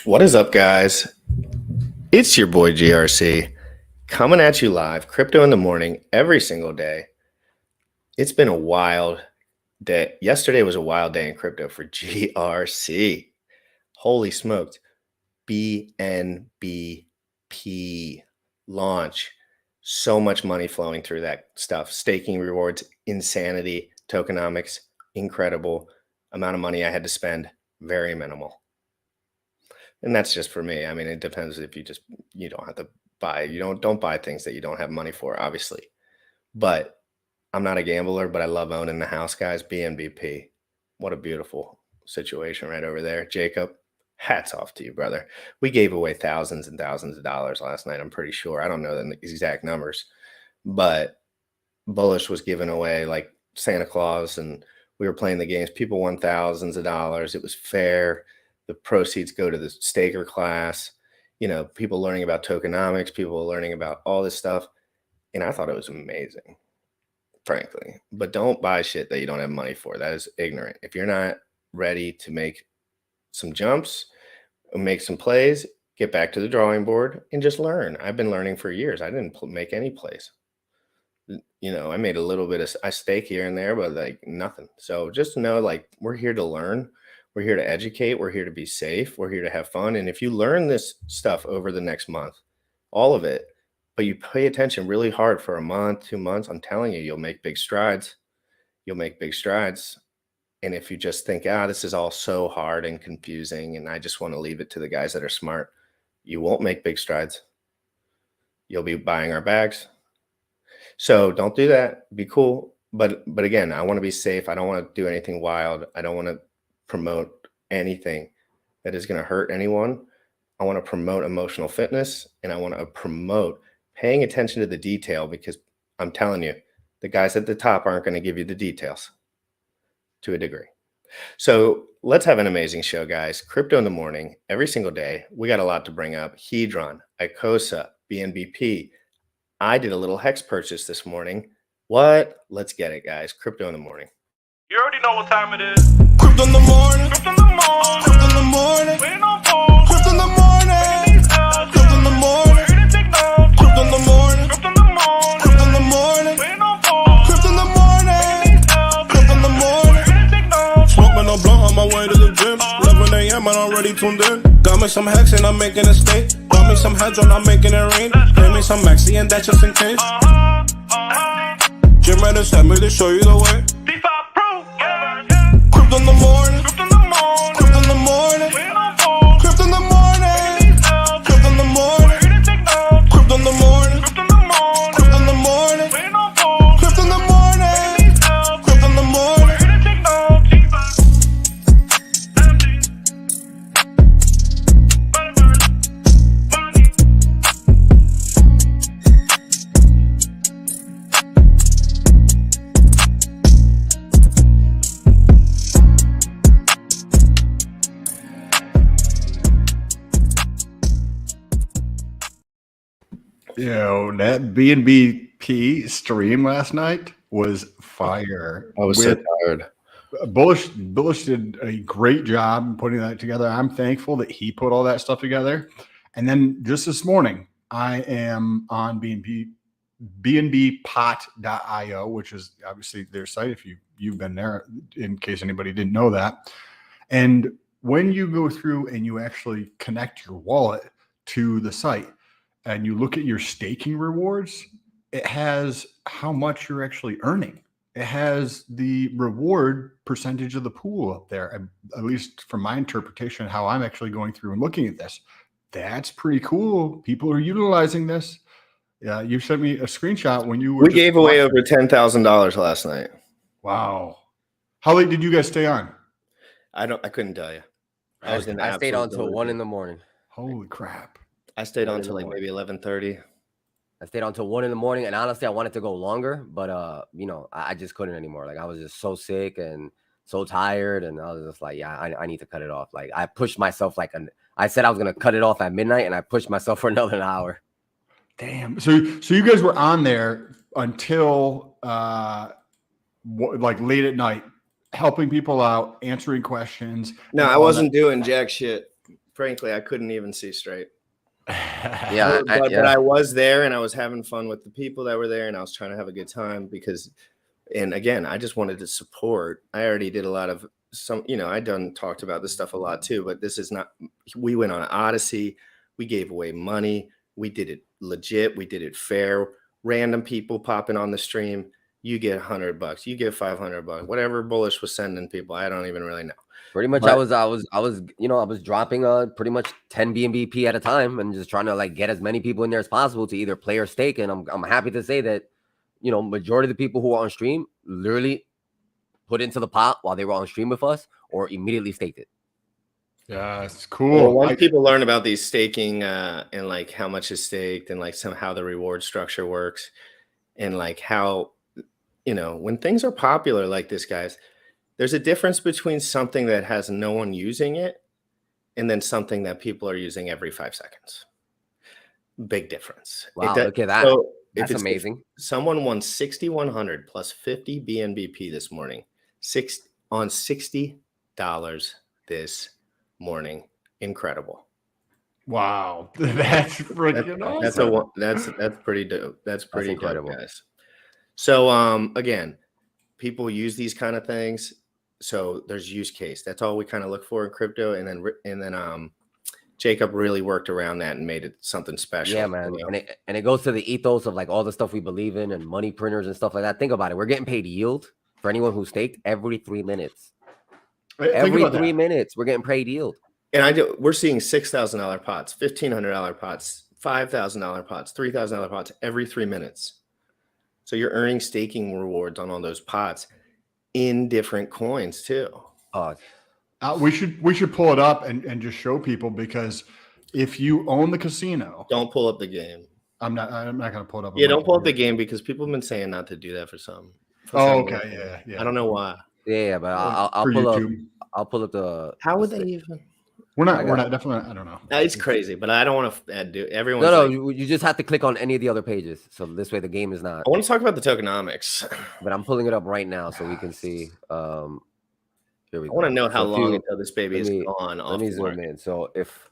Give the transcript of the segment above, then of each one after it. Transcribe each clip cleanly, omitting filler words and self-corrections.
What is up, guys? It's your boy GRC coming at you live, crypto in the morning, every single day. It's been a wild day. Yesterday was a wild day in crypto for GRC. Holy smokes. BNBP launch. So much money flowing through that stuff. Staking rewards, insanity, tokenomics, incredible. Amount of money I had to spend, very minimal. And that's just for me. I mean, it depends if you don't have to buy, don't buy things that you don't have money for, obviously. But I'm not a gambler, but I love owning the house, guys. BNBP. What a beautiful situation right over there. Jacob, hats off to you, brother. We gave away thousands and thousands of dollars last night, I'm pretty sure. I don't know the exact numbers, but Bullish was giving away like Santa Claus, and we were playing the games. People won thousands of dollars. It was fair. The proceeds go to the staker class, people learning about tokenomics, people learning about all this stuff. And I thought it was amazing, frankly. But don't buy shit that you don't have money for. That is ignorant. If you're not ready to make some jumps, make some plays, get back to the drawing board and just learn. I've been learning for years. I didn't make any plays. I made a little bit of stake here and there, but like nothing. So just know, like, we're here to learn. We're here to educate. We're here to be safe. We're here to have fun. And if you learn this stuff over the next month, all of it, but you pay attention really hard for a month, 2 months, I'm telling you, you'll make big strides. You'll make big strides. And if you just think, this is all so hard and confusing, and I just want to leave it to the guys that are smart, you won't make big strides. You'll be buying our bags. So don't do that. Be cool. But again, I want to be safe. I don't want to do anything wild. I don't want to promote anything that is going to hurt anyone. I want to promote emotional fitness, and I want to promote paying attention to the detail, because I'm telling you, the guys at the top aren't going to give you the details to a degree. So let's have an amazing show, guys. Crypto in the morning, every single day. We got a lot to bring up. Hedron, Icosa, BNBP. I did a little hex purchase this morning. What? Let's get it, guys. Crypto in the morning. You already know what time it is. Crypto in the morning. Crypto in the morning. Crypto in the morning. Waiting on phone. Crypto in the morning. Crypto in the morning. Crypto in the morning. Crypto in the morning. Crypto in the morning. Waiting on phone. Crypto in the morning. Crypto in the morning. Smoking a blunt on my way to the gym. 11 a.m. and I'm already tuned in. Got me some hex and I'm making a stake. Got me some Hedron, I'm making it rain. Pay me some Maxi and that's just in case. Jim ready sent me to show you the way. Crypto in the morning. Crypto in the morning. Crypto in the morning. Crypto in the morning. Crypto in the morning. Crypto in the morning. Crypto in the morning. Crypto in the morning. Crypto in the morning. That BNBP stream last night was fire. I was so tired. Bullish did a great job putting that together. I'm thankful that he put all that stuff together. And then just this morning, I am on BNBpot.io, which is obviously their site if you've been there, in case anybody didn't know that. And when you go through and you actually connect your wallet to the site, and you look at your staking rewards, it has how much you're actually earning. It has the reward percentage of the pool up there, at least from my interpretation, how I'm actually going through and looking at this. That's pretty cool. People are utilizing this. Yeah, you sent me a screenshot when you were. We gave away over $10,000 last night. Wow. How late did you guys stay on? I couldn't tell you. I stayed on till 1 in the morning. Holy crap. I stayed on till like maybe 11:30. I stayed on till 1 in the morning, and honestly, I wanted to go longer, but I just couldn't anymore. Like, I was just so sick and so tired, and I was just like, yeah, I need to cut it off. Like, I pushed myself I said I was gonna cut it off at midnight, and I pushed myself for another hour. Damn. So you guys were on there until like late at night, helping people out, answering questions. No, I wasn't doing jack shit frankly, I couldn't even see straight. Yeah, But yeah. I was there and I was having fun with the people that were there and I was trying to have a good time because, and again, I just wanted to support. I already did a lot of I talked about this stuff a lot too, but this is not, we went on Odyssey. We gave away money. We did it legit. We did it fair. Random people popping on the stream. You get $100, you get $500, whatever Bullish was sending people. I don't even really know. Pretty much, But- I was dropping pretty much 10 BNBP at a time and just trying to like get as many people in there as possible to either play or stake. And I'm happy to say that, majority of the people who are on stream literally put into the pot while they were on stream with us or immediately staked it. Yeah, it's Well, cool. once people learn about these staking and like how much is staked and like how the reward structure works and like how, when things are popular like this, guys, there's a difference between something that has no one using it and then something that people are using every 5 seconds. Big difference. Wow, look at that. That's amazing. Someone won 6,100 plus 50 BNBP this morning. On $60 this morning. Incredible. Wow, that's freaking awesome. That's pretty dope. That's pretty incredible, dope, guys. So again, people use these kind of things. So there's use case. That's all we kind of look for in crypto, and then Jacob really worked around that and made it something special. Yeah, man. And it goes to the ethos of like all the stuff we believe in and money printers and stuff like that. Think about it. We're getting paid yield for anyone who staked every 3 minutes. Every 3 minutes, we're getting paid yield. And we're seeing $6,000 pots, $1,500 pots, $5,000 pots, $3,000 pots every 3 minutes. So you're earning staking rewards on all those pots in different coins too. We should pull it up and just show people, because if you own the casino, don't pull up the game. I'm not going to pull it up. Yeah, don't pull up the game because people have been saying not to do that for some. Okay, yeah. I don't know why. Yeah, but I'll pull up the. How would they even? We're not definitely. I don't know. It's crazy, but I don't want to do everyone. No, you just have to click on any of the other pages, so this way the game is not. I want to talk about the tokenomics, but I'm pulling it up right now so we can see. Here we go. I want to know how long until this baby is gone. Let me zoom in. So if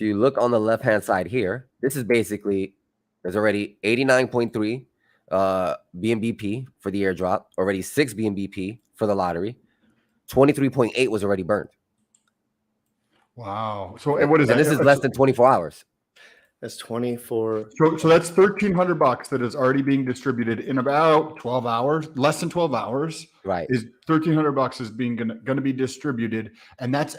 you look on the left hand side here, this is basically there's already 89.3 BNBP for the airdrop, already 6 BNBP for the lottery, 23.8 was already burned. Wow. So what is that? This is less than 24 hours. That's 24. So that's $1,300 that is already being distributed in about 12 hours, less than 12 hours. Right. Is $1,300 is being going to be distributed. And that's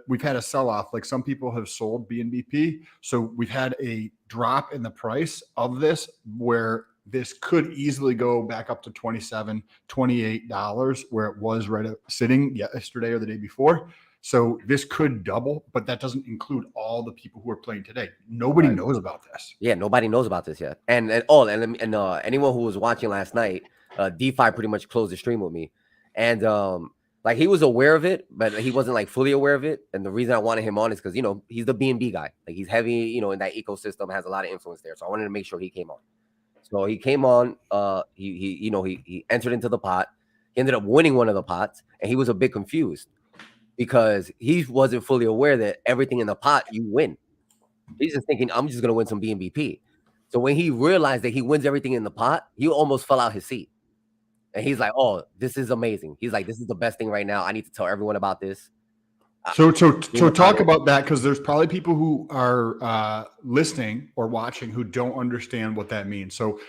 we've had a sell-off. Like some people have sold BNBP. So we've had a drop in the price of this where this could easily go back up to $27, $28 where it was sitting yesterday or the day before. So this could double, but that doesn't include all the people who are playing today. Nobody knows about this. Yeah, nobody knows about this yet. And anyone who was watching last night, DeFi pretty much closed the stream with me, and like he was aware of it, but he wasn't like fully aware of it. And the reason I wanted him on is because he's the BNB guy. Like he's heavy, in that ecosystem, has a lot of influence there. So I wanted to make sure he came on. So he came on. He entered into the pot. He ended up winning one of the pots, and he was a bit confused, because he wasn't fully aware that everything in the pot you win. He's just thinking, I'm just going to win some BNBP. So when he realized that he wins everything in the pot, he almost fell out his seat. And he's like, oh, this is amazing. He's like, this is the best thing right now. I need to tell everyone about this. So talk about that, because there's probably people who are listening or watching who don't understand what that means. So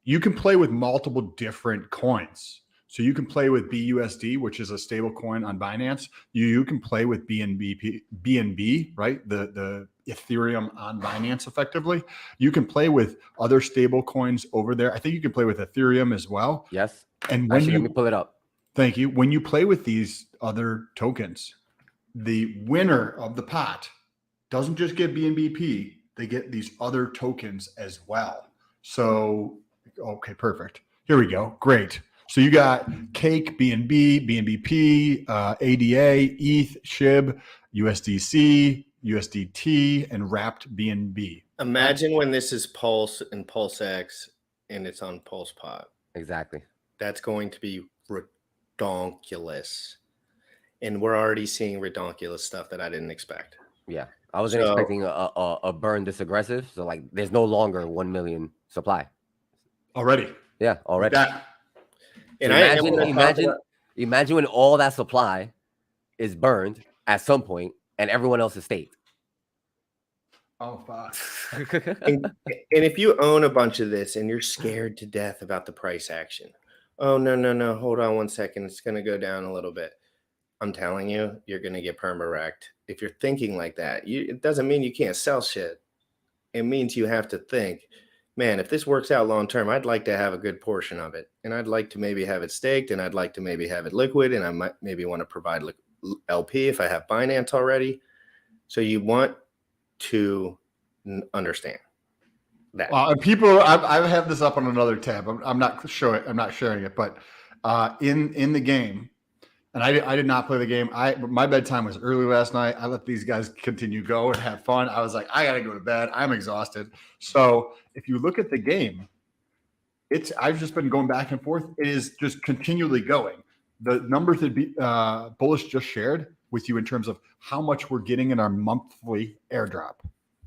you can play with multiple different coins. So you can play with BUSD, which is a stable coin on Binance. You can play with BNB, right? The Ethereum on Binance effectively. You can play with other stable coins over there. I think you can play with Ethereum as well. Yes. And when let me pull it up. Thank you. When you play with these other tokens, the winner of the pot doesn't just get BNBP, they get these other tokens as well. So, okay, perfect. Here we go. Great. So you got Cake, BNB, BNBP, ADA, ETH, SHIB, USDC, USDT, and wrapped BNB. Imagine when this is Pulse and PulseX and it's on PulsePot. Exactly. That's going to be redonkulous. And we're already seeing redonkulous stuff that I didn't expect. Yeah, I wasn't So- expecting a burn this aggressive. So like, there's no longer 1 million supply. Already. Yeah, With already. that. And So I and imagine, when I talk about- imagine when all that supply is burned at some point and everyone else is staked. Oh, fuck. and if you own a bunch of this and you're scared to death about the price action, oh no, hold on one second, it's going to go down a little bit. I'm telling you, you're going to get perma-wrecked. If you're thinking like that, it doesn't mean you can't sell shit. It means you have to think, man, if this works out long term, I'd like to have a good portion of it, and I'd like to maybe have it staked, and I'd like to maybe have it liquid, and I might maybe want to provide LP if I have Binance already. So you want to understand that. Well, and people, I have this up on another tab. I'm not sharing it, but in the game, and I did not play the game. My bedtime was early last night. I let these guys continue go and have fun. I was like, I gotta go to bed. I'm exhausted. So if you look at the game, I've just been going back and forth. It is just continually going. The numbers that Bullish just shared with you in terms of how much we're getting in our monthly airdrop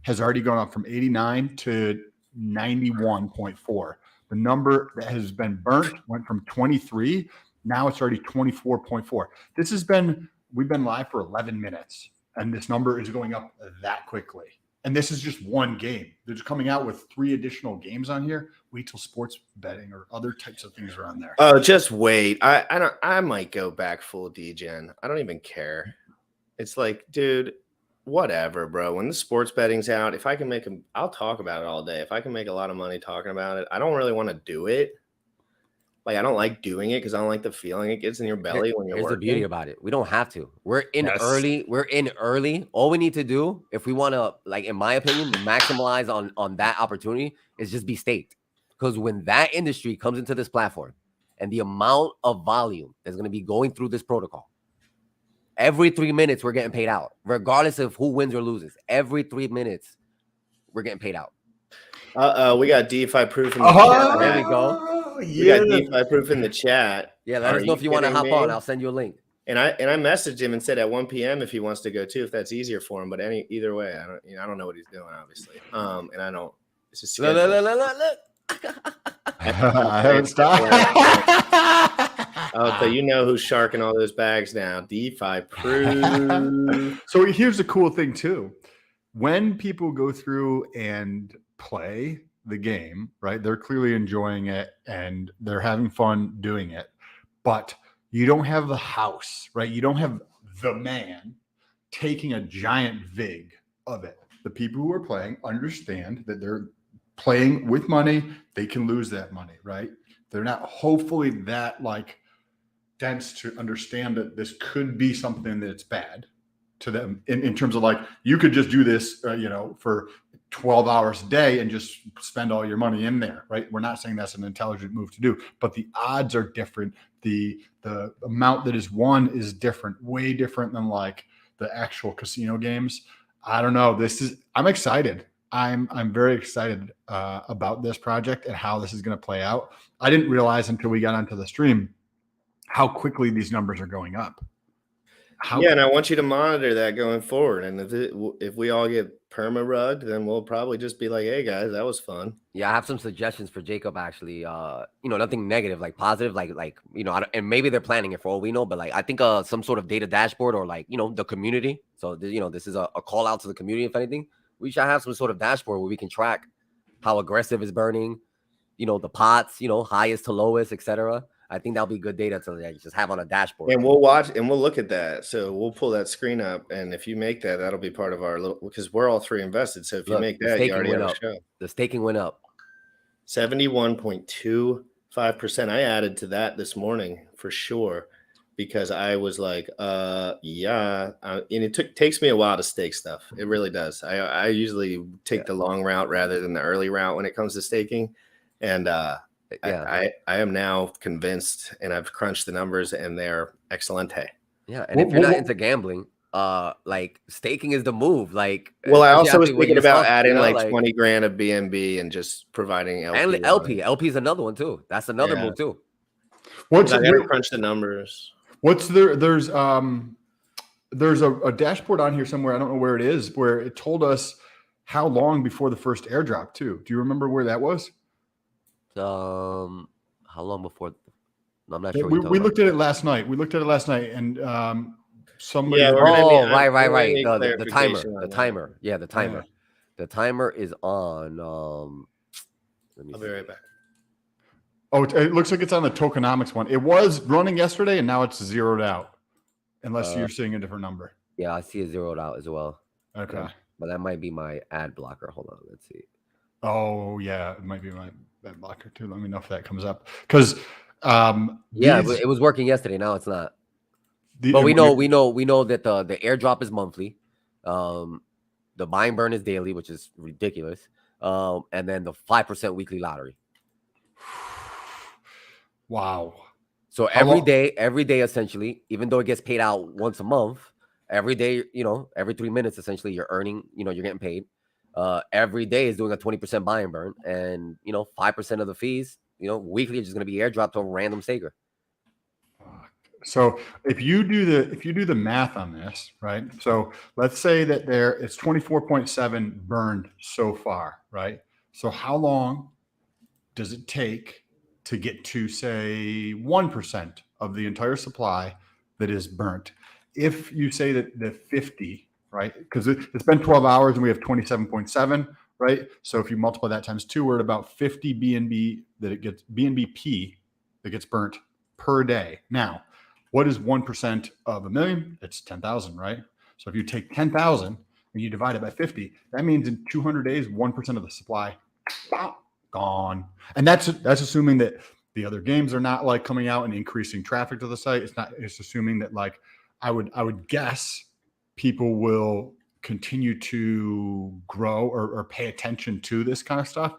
has already gone up from 89 to 91.4. The number that has been burnt went from 23. Now it's already 24.4. We've been live for 11 minutes, and this number is going up that quickly. And this is just one game. They're just coming out with 3 additional games on here. Wait till sports betting or other types of things are on there. Oh, just wait. I might go back full degen. I don't even care. It's like, dude, whatever, bro. When the sports betting's out, if I can make them, I'll talk about it all day. If I can make a lot of money talking about it, I don't really want to do it. Like, I don't like doing it because I don't like the feeling it gets in your belly when you're Here's working. the beauty about it. We don't have to. We're in Yes. early. We're in early. All we need to do, if we want to, like, in my opinion, maximize on that opportunity, is just be staked. Because when that industry comes into this platform and the amount of volume that's going to be going through this protocol, every 3 minutes we're getting paid out, regardless of who wins or loses. Every 3 minutes we're getting paid out. We got DeFi proof in the chat. There we go. We got DeFi proof in the chat. Yeah, let us know if you want to hop on. I'll send you a link. And I messaged him and said at 1 p.m. if he wants to go too, if that's easier for him. But either way, I don't know what he's doing, obviously. And I don't. It's just Look. I haven't stopped. Oh, so you know who's sharking all those bags now? DeFi proof. So here's the cool thing too. When people go through and play the game, right? They're clearly enjoying it and they're having fun doing it. But you don't have the house, right? You don't have the man taking a giant vig of it. The people who are playing understand that they're playing with money. They can lose that money, right? They're not hopefully that like dense to understand that this could be something that's bad to them in terms of like, you could just do this, for 12 hours a day and just spend all your money in there, right? We're not saying that's an intelligent move to do, but the odds are different. The amount that is won is different, way different than like the actual casino games. I don't know. I'm excited. I'm very excited about this project and how this is going to play out. I didn't realize until we got onto the stream how quickly these numbers are going up. And I want you to monitor that going forward. And if we all get perma-rugged, then we'll probably just be like, hey, guys, that was fun. Yeah, I have some suggestions for Jacob, actually. Nothing negative, like positive, and maybe they're planning it for all we know, but like, I think some sort of data dashboard or like, the community. So, this is a call out to the community. If anything, we should have some sort of dashboard where we can track how aggressive is burning, the pots, highest to lowest, etc. I think that'll be good data to just have on a dashboard. And we'll watch and we'll look at that. So we'll pull that screen up. And if you make that, that'll be part of our little, because we're all 3 invested. So if you make that, you already have a show. The staking went up 71.25%. I added to that this morning for sure, because I was like, and it takes me a while to stake stuff. It really does. I usually take the long route rather than the early route when it comes to staking. And, I am now convinced, and I've crunched the numbers, and they're excelente. Yeah, and if you're not into gambling, like staking is the move. Like, well, I also was thinking about adding like 20 grand of BNB and just providing LP. And LP is another one too. That's another move too. I gotta crunch the numbers. There's there's a dashboard on here somewhere. I don't know where it is, where it told us how long before the first airdrop too. Do you remember where that was? How long before? I'm not sure. We looked at it last night. And somebody. Yeah, had- we're gonna need- right. we're gonna need The clarification timer. on The that. timer. Yeah, the timer. Yeah. The timer is on. Let me I'll be see. right back. Oh, it looks like it's on the tokenomics one. It was running yesterday, and now it's zeroed out. Unless you're seeing a different number. Yeah, I see it zeroed out as well. Okay. But that might be my ad blocker. Hold on, let's see. Oh yeah, it might be my bad blocker too. Let me know if that comes up because it was working yesterday. Now it's not. But we know that the airdrop is monthly. The buy and burn is daily, which is ridiculous. And then the 5% weekly lottery. Wow. So every day, essentially, even though it gets paid out once a month, every day, every 3 minutes, essentially, you're earning, you're getting paid. Every day is doing a 20% buy and burn, and 5% of the fees, weekly is just going to be airdropped to a random staker. So if you do the math on this, right? So let's say that it's 24.7 burned so far, right? So how long does it take to get to say 1% of the entire supply that is burnt? If you say that the 50, right? Because it's been 12 hours and we have 27.7, right? So if you multiply that times 2, we're at about 50 BNBP that gets burnt per day. Now, what is 1% of a million? It's 10,000, right? So if you take 10,000 and you divide it by 50, that means in 200 days, 1% of the supply, gone. And that's assuming that the other games are not like coming out and increasing traffic to the site. It's assuming that like I would guess people will continue to grow or pay attention to this kind of stuff.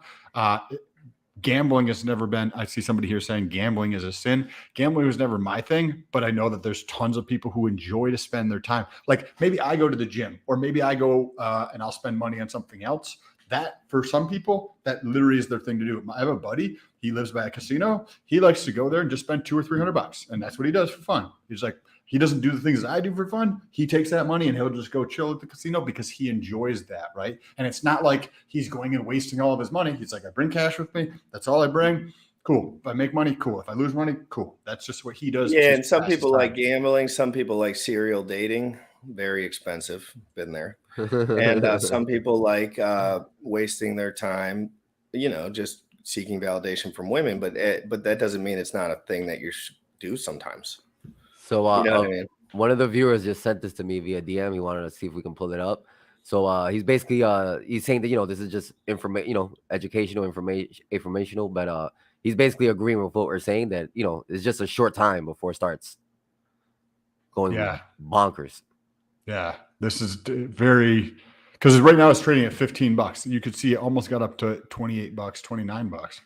Gambling has never been, I see somebody here saying gambling is a sin. Gambling was never my thing, but I know that there's tons of people who enjoy to spend their time. Like maybe I go to the gym, or maybe I go and I'll spend money on something else. That for some people, that literally is their thing to do. I have a buddy, he lives by a casino. He likes to go there and just spend $200 or $300. And that's what he does for fun. He's like, he doesn't do the things that I do for fun. He takes that money and he'll just go chill at the casino because he enjoys that, right? And it's not like he's going and wasting all of his money. He's like, I bring cash with me. That's all I bring. Cool. If I make money, cool. If I lose money, cool. That's just what he does. Yeah, and some people like gambling. Some people like serial dating. Very expensive. Been there. And some people like wasting their time, just seeking validation from women. But that doesn't mean it's not a thing that you should do sometimes. So you know what I mean? One of the viewers just sent this to me via DM. He wanted to see if we can pull it up. So he's basically he's saying that this is just educational, informational, but he's basically agreeing with what we're saying, that it's just a short time before it starts going bonkers. Yeah, this is very, because right now it's trading at $15. You could see it almost got up to $28, $29.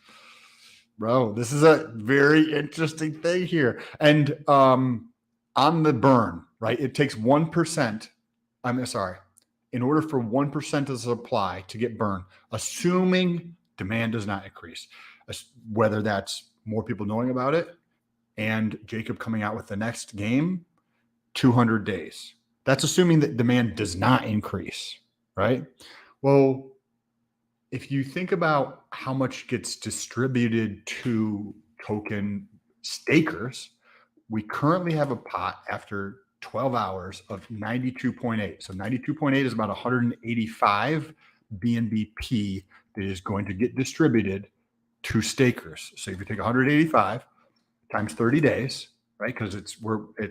Bro, this is a very interesting thing here. And on the burn, right? It takes 1%. In order for 1% of the supply to get burned, assuming demand does not increase, whether that's more people knowing about it and Jacob coming out with the next game, 200 days. That's assuming that demand does not increase, right? Well, if you think about how much gets distributed to token stakers, we currently have a pot after 12 hours of 92.8. So 92.8 is about 185 BNBP that is going to get distributed to stakers. So if you take 185 times 30 days, right? Because it's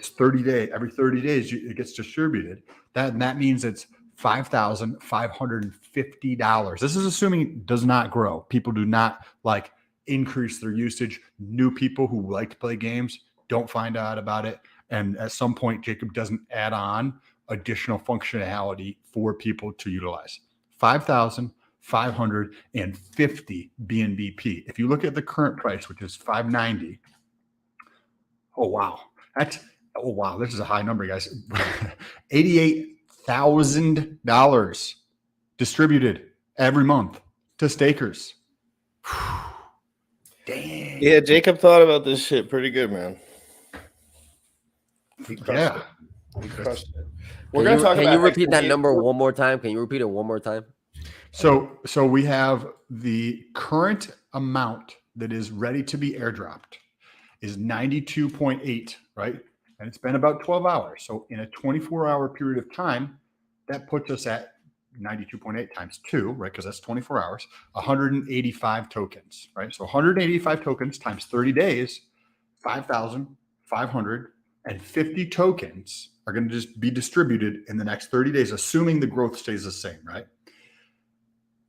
30 days, every 30 days it gets distributed. That means it's $5,550. This is assuming it does not grow. People do not like increase their usage. New people who like to play games don't find out about it. And at some point, Jacob doesn't add on additional functionality for people to utilize. 5,550 BNBP. If you look at the current price, which is 590. Oh, wow. This is a high number, guys. $88,000 distributed every month to stakers. Damn. Yeah, Jacob thought about this shit pretty good, man. Yeah. You crushed it. We're going Can to you, talk can about you repeat that XP. number one more time? Can you repeat it one more time? So we have the current amount that is ready to be airdropped is 92.8, right? And it's been about 12 hours. So in a 24-hour period of time, that puts us at 92.8 times 2, right? Because that's 24 hours, 185 tokens, right? So 185 tokens times 30 days, 5,550 tokens are going to just be distributed in the next 30 days, assuming the growth stays the same, right?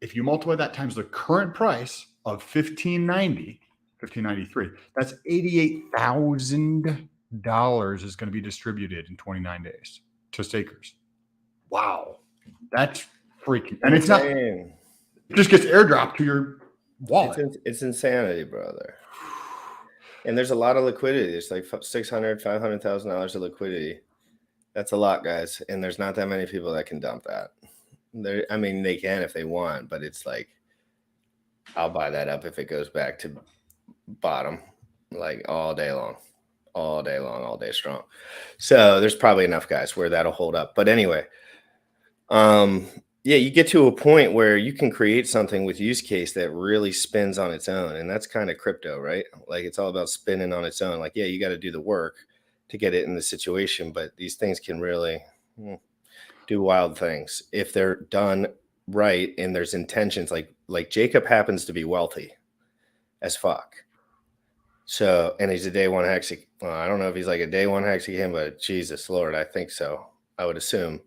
If you multiply that times the current price of 1593, that's $88,000 is going to be distributed in 29 days to stakers. Wow. That's freaking. And it's not, Insane. it just gets airdropped to your wallet. It's insanity, brother. And there's a lot of liquidity. There's like $600,000, $500,000 of liquidity. That's a lot, guys. And there's not that many people that can dump that. I mean, they can if they want, but it's like, I'll buy that up if it goes back to bottom, like all day long, all day long, all day strong. So there's probably enough guys where that'll hold up. But anyway, yeah, you get to a point where you can create something with use case that really spins on its own. And that's kind of crypto, right? Like it's all about spinning on its own. Like, yeah, you got to do the work to get it in the situation, but these things can really do wild things if they're done right and there's intentions. Like Jacob happens to be wealthy as fuck. So, and he's a day one hexi. Well, I don't know if he's like a day one hexi, but Jesus Lord, I think so. I would assume.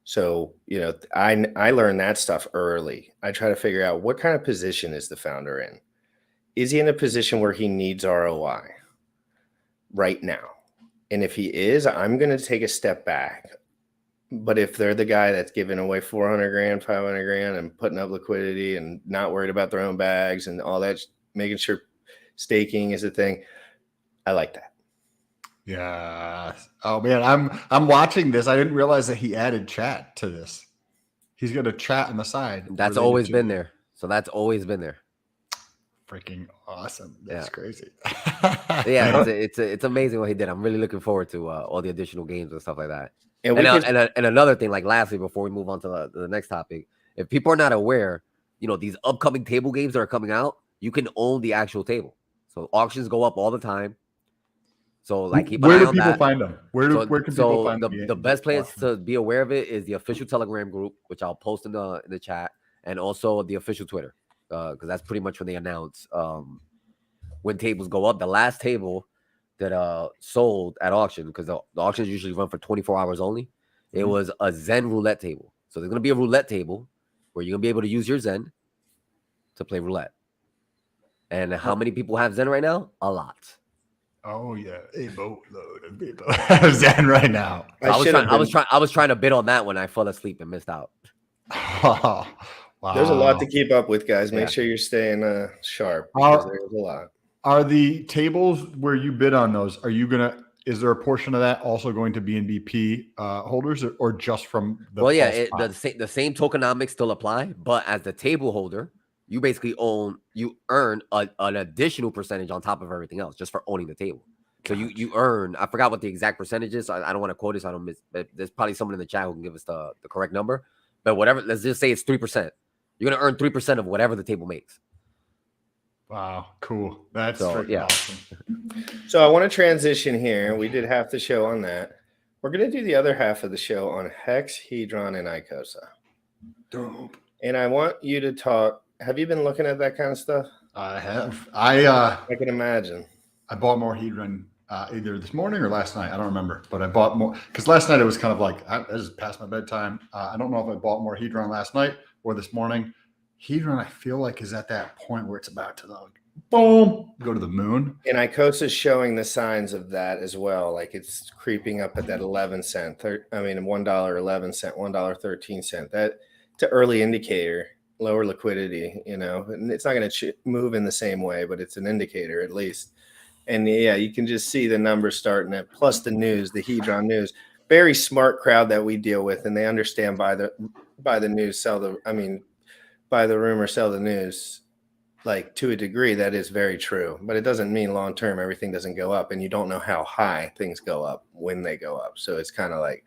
So, you know, I learned that stuff early. I try to figure out what kind of position is the founder in. Is he in a position where he needs ROI right now? And if he is, I'm going to take a step back. But if they're the guy that's giving away 400 grand, 500 grand and putting up liquidity and not worried about their own bags and all that, making sure staking is a thing, I like that. Yeah. Oh man, I'm watching this. I didn't realize that he added chat to this. He's got a chat on the side. That's always been there. So that's always been there. Freaking awesome. That's crazy. Yeah, it's amazing what he did. I'm really looking forward to all the additional games and stuff like that. And another thing, like lastly, before we move on to the next topic, if people are not aware, you know, these upcoming table games that are coming out, you can own the actual table. So auctions go up all the time. So like, where do people find them? Where can people find them? The best place to be aware of it is the official Telegram group, which I'll post in the chat, and also the official Twitter, because that's pretty much when they announce when tables go up. The last table that sold at auction, because the auctions usually run for 24 hours only, it was a Zen roulette table. So there's gonna be a roulette table where you're gonna be able to use your Zen to play roulette. And how many people have Zen right now? A lot. Oh yeah, a boatload of people have Zen right now. I was trying to bid on that when I fell asleep and missed out. Oh, wow. There's a lot to keep up with, guys. Make sure you're staying sharp. There's a lot. Are the tables where you bid on those? Is there a portion of that also going to BNBP holders, or just from the? Well, yeah, the same tokenomics still apply, but as the table holder, you basically earn an additional percentage on top of everything else just for owning the table. So you earn, I forgot what the exact percentage is. I don't want to quote it, so I don't miss. There's probably someone in the chat who can give us the correct number. But whatever, let's just say it's 3%. You're gonna earn 3% of whatever the table makes. Wow, cool. That's awesome. So I want to transition here. We did half the show on that. We're going to do the other half of the show on Hex, Hedron, and Icosa. Dope. And I want you to talk. Have you been looking at that kind of stuff? I have. I can imagine. I bought more Hedron either this morning or last night. I don't remember, but I bought more because last night it was kind of like I just past my bedtime. I don't know if I bought more Hedron last night or this morning. Hedron, I feel like, is at that point where it's about to boom, go to the moon. And Icosa is showing the signs of that as well. Like it's creeping up at that 11 cent. $1.11, $1.13. That's an early indicator, lower liquidity, you know, and it's not going to move in the same way, but it's an indicator at least. And yeah, you can just see the numbers starting at plus the news, the Hedron news. Very smart crowd that we deal with, and they understand by the news, buy the rumor, sell the news. like to a degree, that is very true, but it doesn't mean long term everything doesn't go up, and you don't know how high things go up when they go up. So it's kind of like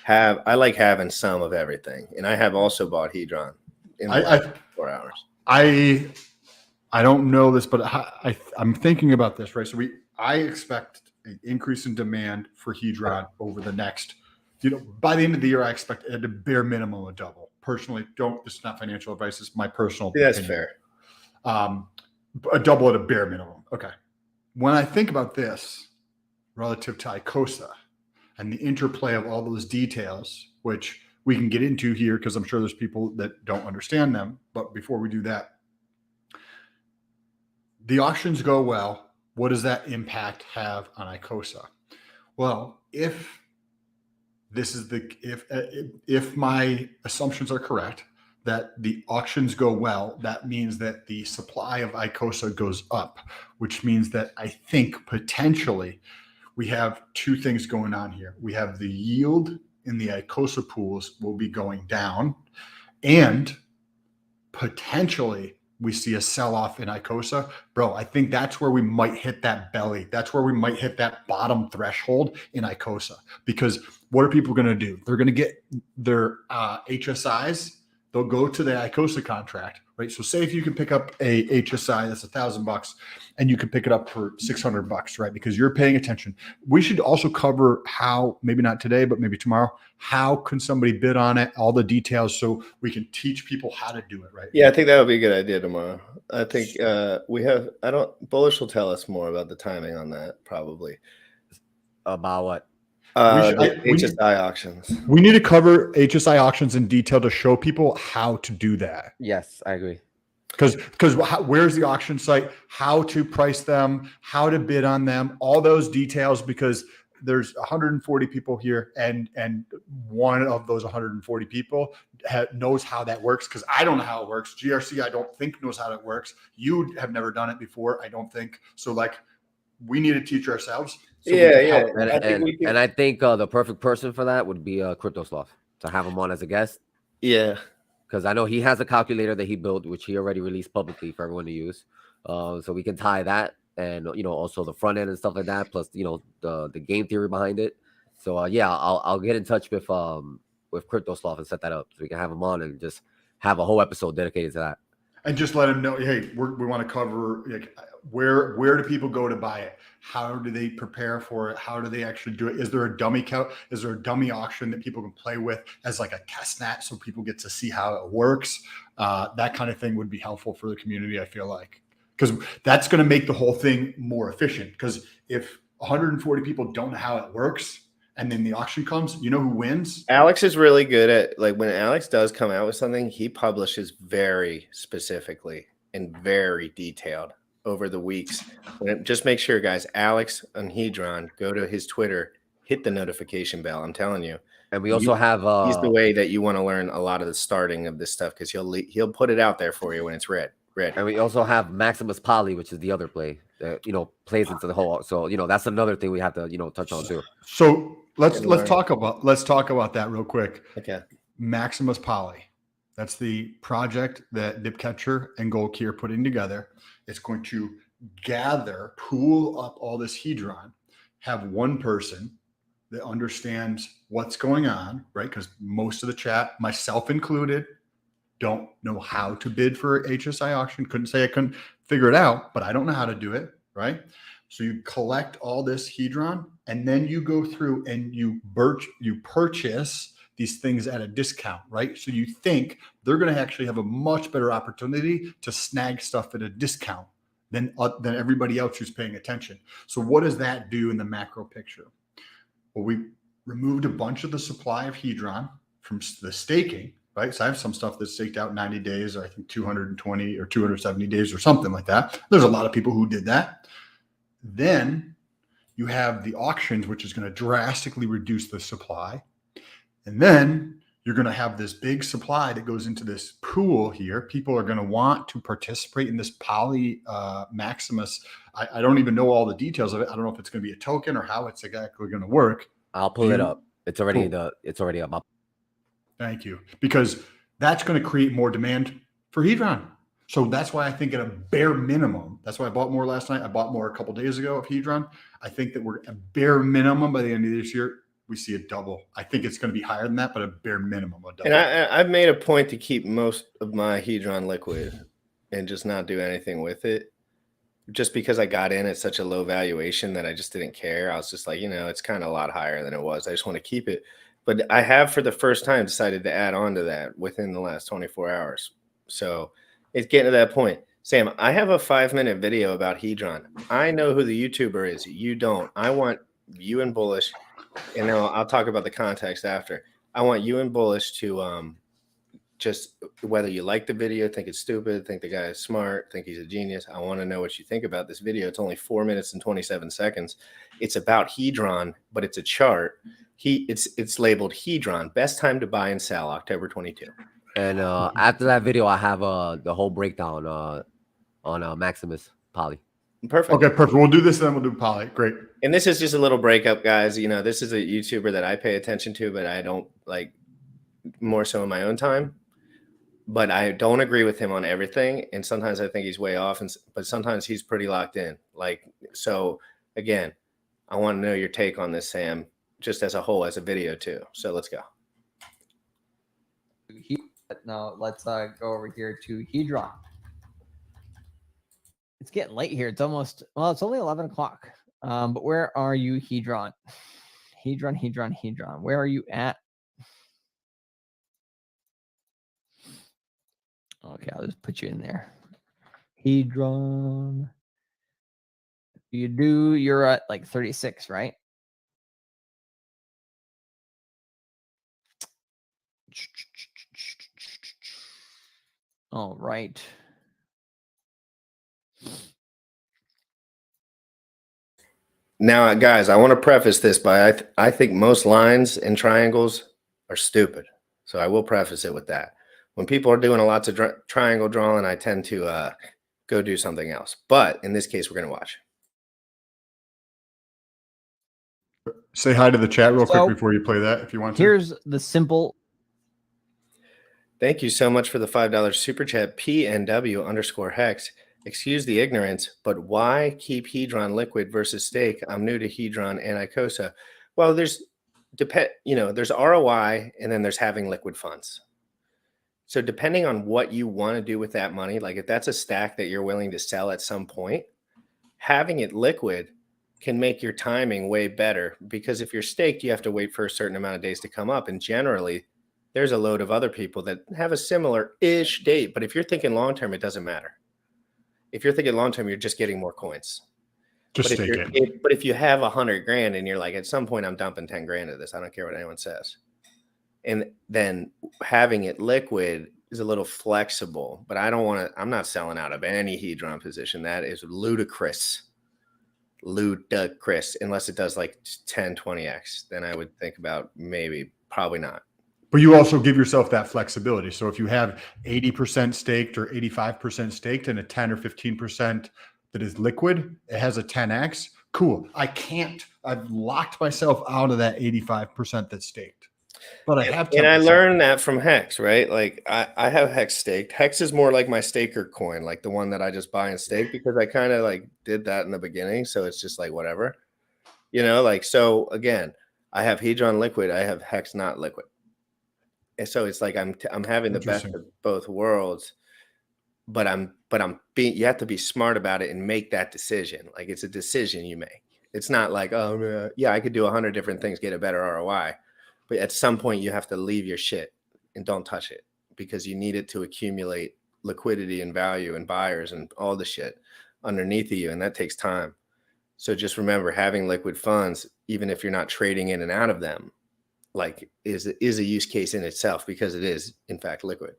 I like having some of everything, and I have also bought Hedron in the last 4 hours. I don't know this, but I'm thinking about this, right? So I expect an increase in demand for Hedron over the next, by the end of the year, I expect at a bare minimum a double. Personally, this is not financial advice. It's my personal opinion. That's fair. A double at a bare minimum. Okay. When I think about this relative to Icosa and the interplay of all those details, which we can get into here because I'm sure there's people that don't understand them. But before we do that, the auctions go well. What does that impact have on Icosa? Well, if my assumptions are correct, that the auctions go well, that means that the supply of Icosa goes up, which means that I think potentially we have two things going on here. We have the yield in the Icosa pools will be going down, and potentially we see a sell-off in Icosa. Bro, I think that's where we might hit that belly. That's where we might hit that bottom threshold in Icosa. Because what are people going to do? They're going to get their HSIs. They'll go to the Icosa contract, right? So say if you can pick up a HSI that's $1,000 and you can pick it up for $600, right? Because you're paying attention. We should also cover how, maybe not today, but maybe tomorrow, how can somebody bid on it, all the details, so we can teach people how to do it, right? Yeah, I think that would be a good idea tomorrow. I think Bullish will tell us more about the timing on that, probably. About what? HSI auctions. We need to cover HSI auctions in detail to show people how to do that. Yes, I agree. Because where's the auction site, how to price them, how to bid on them, all those details, because there's 140 people here, and one of those 140 people knows how that works, because I don't know how it works. GRC, I don't think, knows how it works. You have never done it before, I don't think. So like, we need to teach ourselves. So yeah. And I think the perfect person for that would be Crypto Sloth, to have him on as a guest. Yeah. Because I know he has a calculator that he built, which he already released publicly for everyone to use. So we can tie that, and also the front end and stuff like that, plus the game theory behind it. So yeah, I'll get in touch with Crypto Sloth and set that up so we can have him on and just have a whole episode dedicated to that. And just let him know, hey, we want to cover, like, where do people go to buy it? How do they prepare for it? How do they actually do it? Is there a dummy count? Is there a dummy auction that people can play with as like a test net, so people get to see how it works? That kind of thing would be helpful for the community, I feel like, because that's going to make the whole thing more efficient. Because if 140 people don't know how it works, and then the auction comes, you know who wins? Alex is really good at, like, when Alex does come out with something, he publishes very specifically and very detailed over the weeks. Just make sure, guys, Alex on Hedron, go to his Twitter, hit the notification bell. I'm telling you. And we also have he's the way that you want to learn a lot of the starting of this stuff, because he'll put it out there for you when it's ready. And we also have Maximus Poly, which is the other play that plays into the whole. So that's another thing we have to touch on too. So let's talk about that real quick. Okay. Maximus Poly. That's the project that Dipcatcher and Goldkey are putting together. It's going to pool up all this Hedron, have one person that understands what's going on, right? Because most of the chat, myself included, don't know how to bid for HSI auction. Couldn't say I couldn't figure it out, but I don't know how to do it, right? So you collect all this Hedron, and then you go through and you purchase these things at a discount, right? So you think they're going to actually have a much better opportunity to snag stuff at a discount than everybody else who's paying attention. So what does that do in the macro picture? Well, we removed a bunch of the supply of Hedron from the staking, right? So I have some stuff that's staked out 90 days, or I think 220 or 270 days or something like that. There's a lot of people who did that. Then you have the auctions, which is going to drastically reduce the supply. And then you're going to have this big supply that goes into this pool here. People are going to want to participate in this Polymaximus. I don't even know all the details of it. I don't know if it's going to be a token or how it's exactly going to work. I'll pull it up. It's already up. Thank you. Because that's going to create more demand for Hedron. So that's why I think at a bare minimum, that's why I bought more last night. I bought more a couple days ago of Hedron. I think that we're at bare minimum by the end of this year, we see a double. I think it's going to be higher than that, but a bare minimum, a double. And I've made a point to keep most of my Hedron liquid and just not do anything with it. Just because I got in at such a low valuation that I just didn't care. I was just like, it's kind of a lot higher than it was. I just want to keep it. But I have for the first time decided to add on to that within the last 24 hours. So it's getting to that point. Sam, I have a 5-minute video about Hedron. I know who the YouTuber is. You don't. I want you and Bullish, and now I'll talk about the context after. I want you and Bullish to just whether you like the video, think it's stupid, think the guy is smart, think he's a genius. I want to know what you think about this video. It's only 4 minutes and 27 seconds. It's about Hedron, but it's a chart. It's labeled Hedron, best time to buy and sell, October 22. And after that video, I have the whole breakdown on Maximus Poly. Perfect. Okay, perfect. We'll do this, and then we'll do Poly. Great. And this is just a little breakup, guys. This is a YouTuber that I pay attention to, but I don't like more so in my own time. But I don't agree with him on everything. And sometimes I think he's way off, but sometimes he's pretty locked in. So again, I want to know your take on this, Sam, just as a whole, as a video too. So let's go. Now let's go over here to Hedron. It's getting late here. It's almost, well, it's only 11 o'clock. But where are you, Hedron? Hedron. Where are you at? Okay, I'll just put you in there. Hedron. You're at like 36, right? All right. Now, guys, I want to preface this by I think most lines and triangles are stupid. So I will preface it with that. When people are doing lots of triangle drawing, I tend to go do something else. But in this case, we're going to watch. Say hi to the chat real quick before you play that, if you want to. Here's the simple. Thank you so much for the $5 super chat, PNW_Hex. Excuse the ignorance, but why keep Hedron liquid versus stake? I'm new to Hedron and Icosa. Well, there's ROI, and then there's having liquid funds. So depending on what you want to do with that money, like if that's a stack that you're willing to sell at some point, having it liquid can make your timing way better, because if you're staked, you have to wait for a certain amount of days to come up. And generally, there's a load of other people that have a similar-ish date. But if you're thinking long-term, it doesn't matter. If you're thinking long-term, you're just getting more coins. Just stake it. But if you have 100 grand and you're like, at some point, I'm dumping 10 grand of this. I don't care what anyone says. And then having it liquid is a little flexible, but I'm not selling out of any Hedron position. That is ludicrous, unless it does like 10, 20x. Then I would think about probably not. But you also give yourself that flexibility. So if you have 80% staked or 85% staked and a 10 or 15% that is liquid, it has a 10x. Cool. I've locked myself out of that 85% that's staked. But I have 10%. And I learned that from Hex, right? Like I have Hex staked. Hex is more like my staker coin, like the one that I just buy and stake, because I kind of like did that in the beginning. So it's just like whatever, so again, I have Hedron liquid, I have Hex not liquid. And so it's like I'm having the best of both worlds, but you have to be smart about it and make that decision. Like it's a decision you make. It's not like, oh yeah, I could do 100 different things, get a better ROI. But at some point you have to leave your shit and don't touch it, because you need it to accumulate liquidity and value and buyers and all the shit underneath of you. And that takes time. So just remember, having liquid funds, even if you're not trading in and out of them, like is a use case in itself, because it is in fact liquid.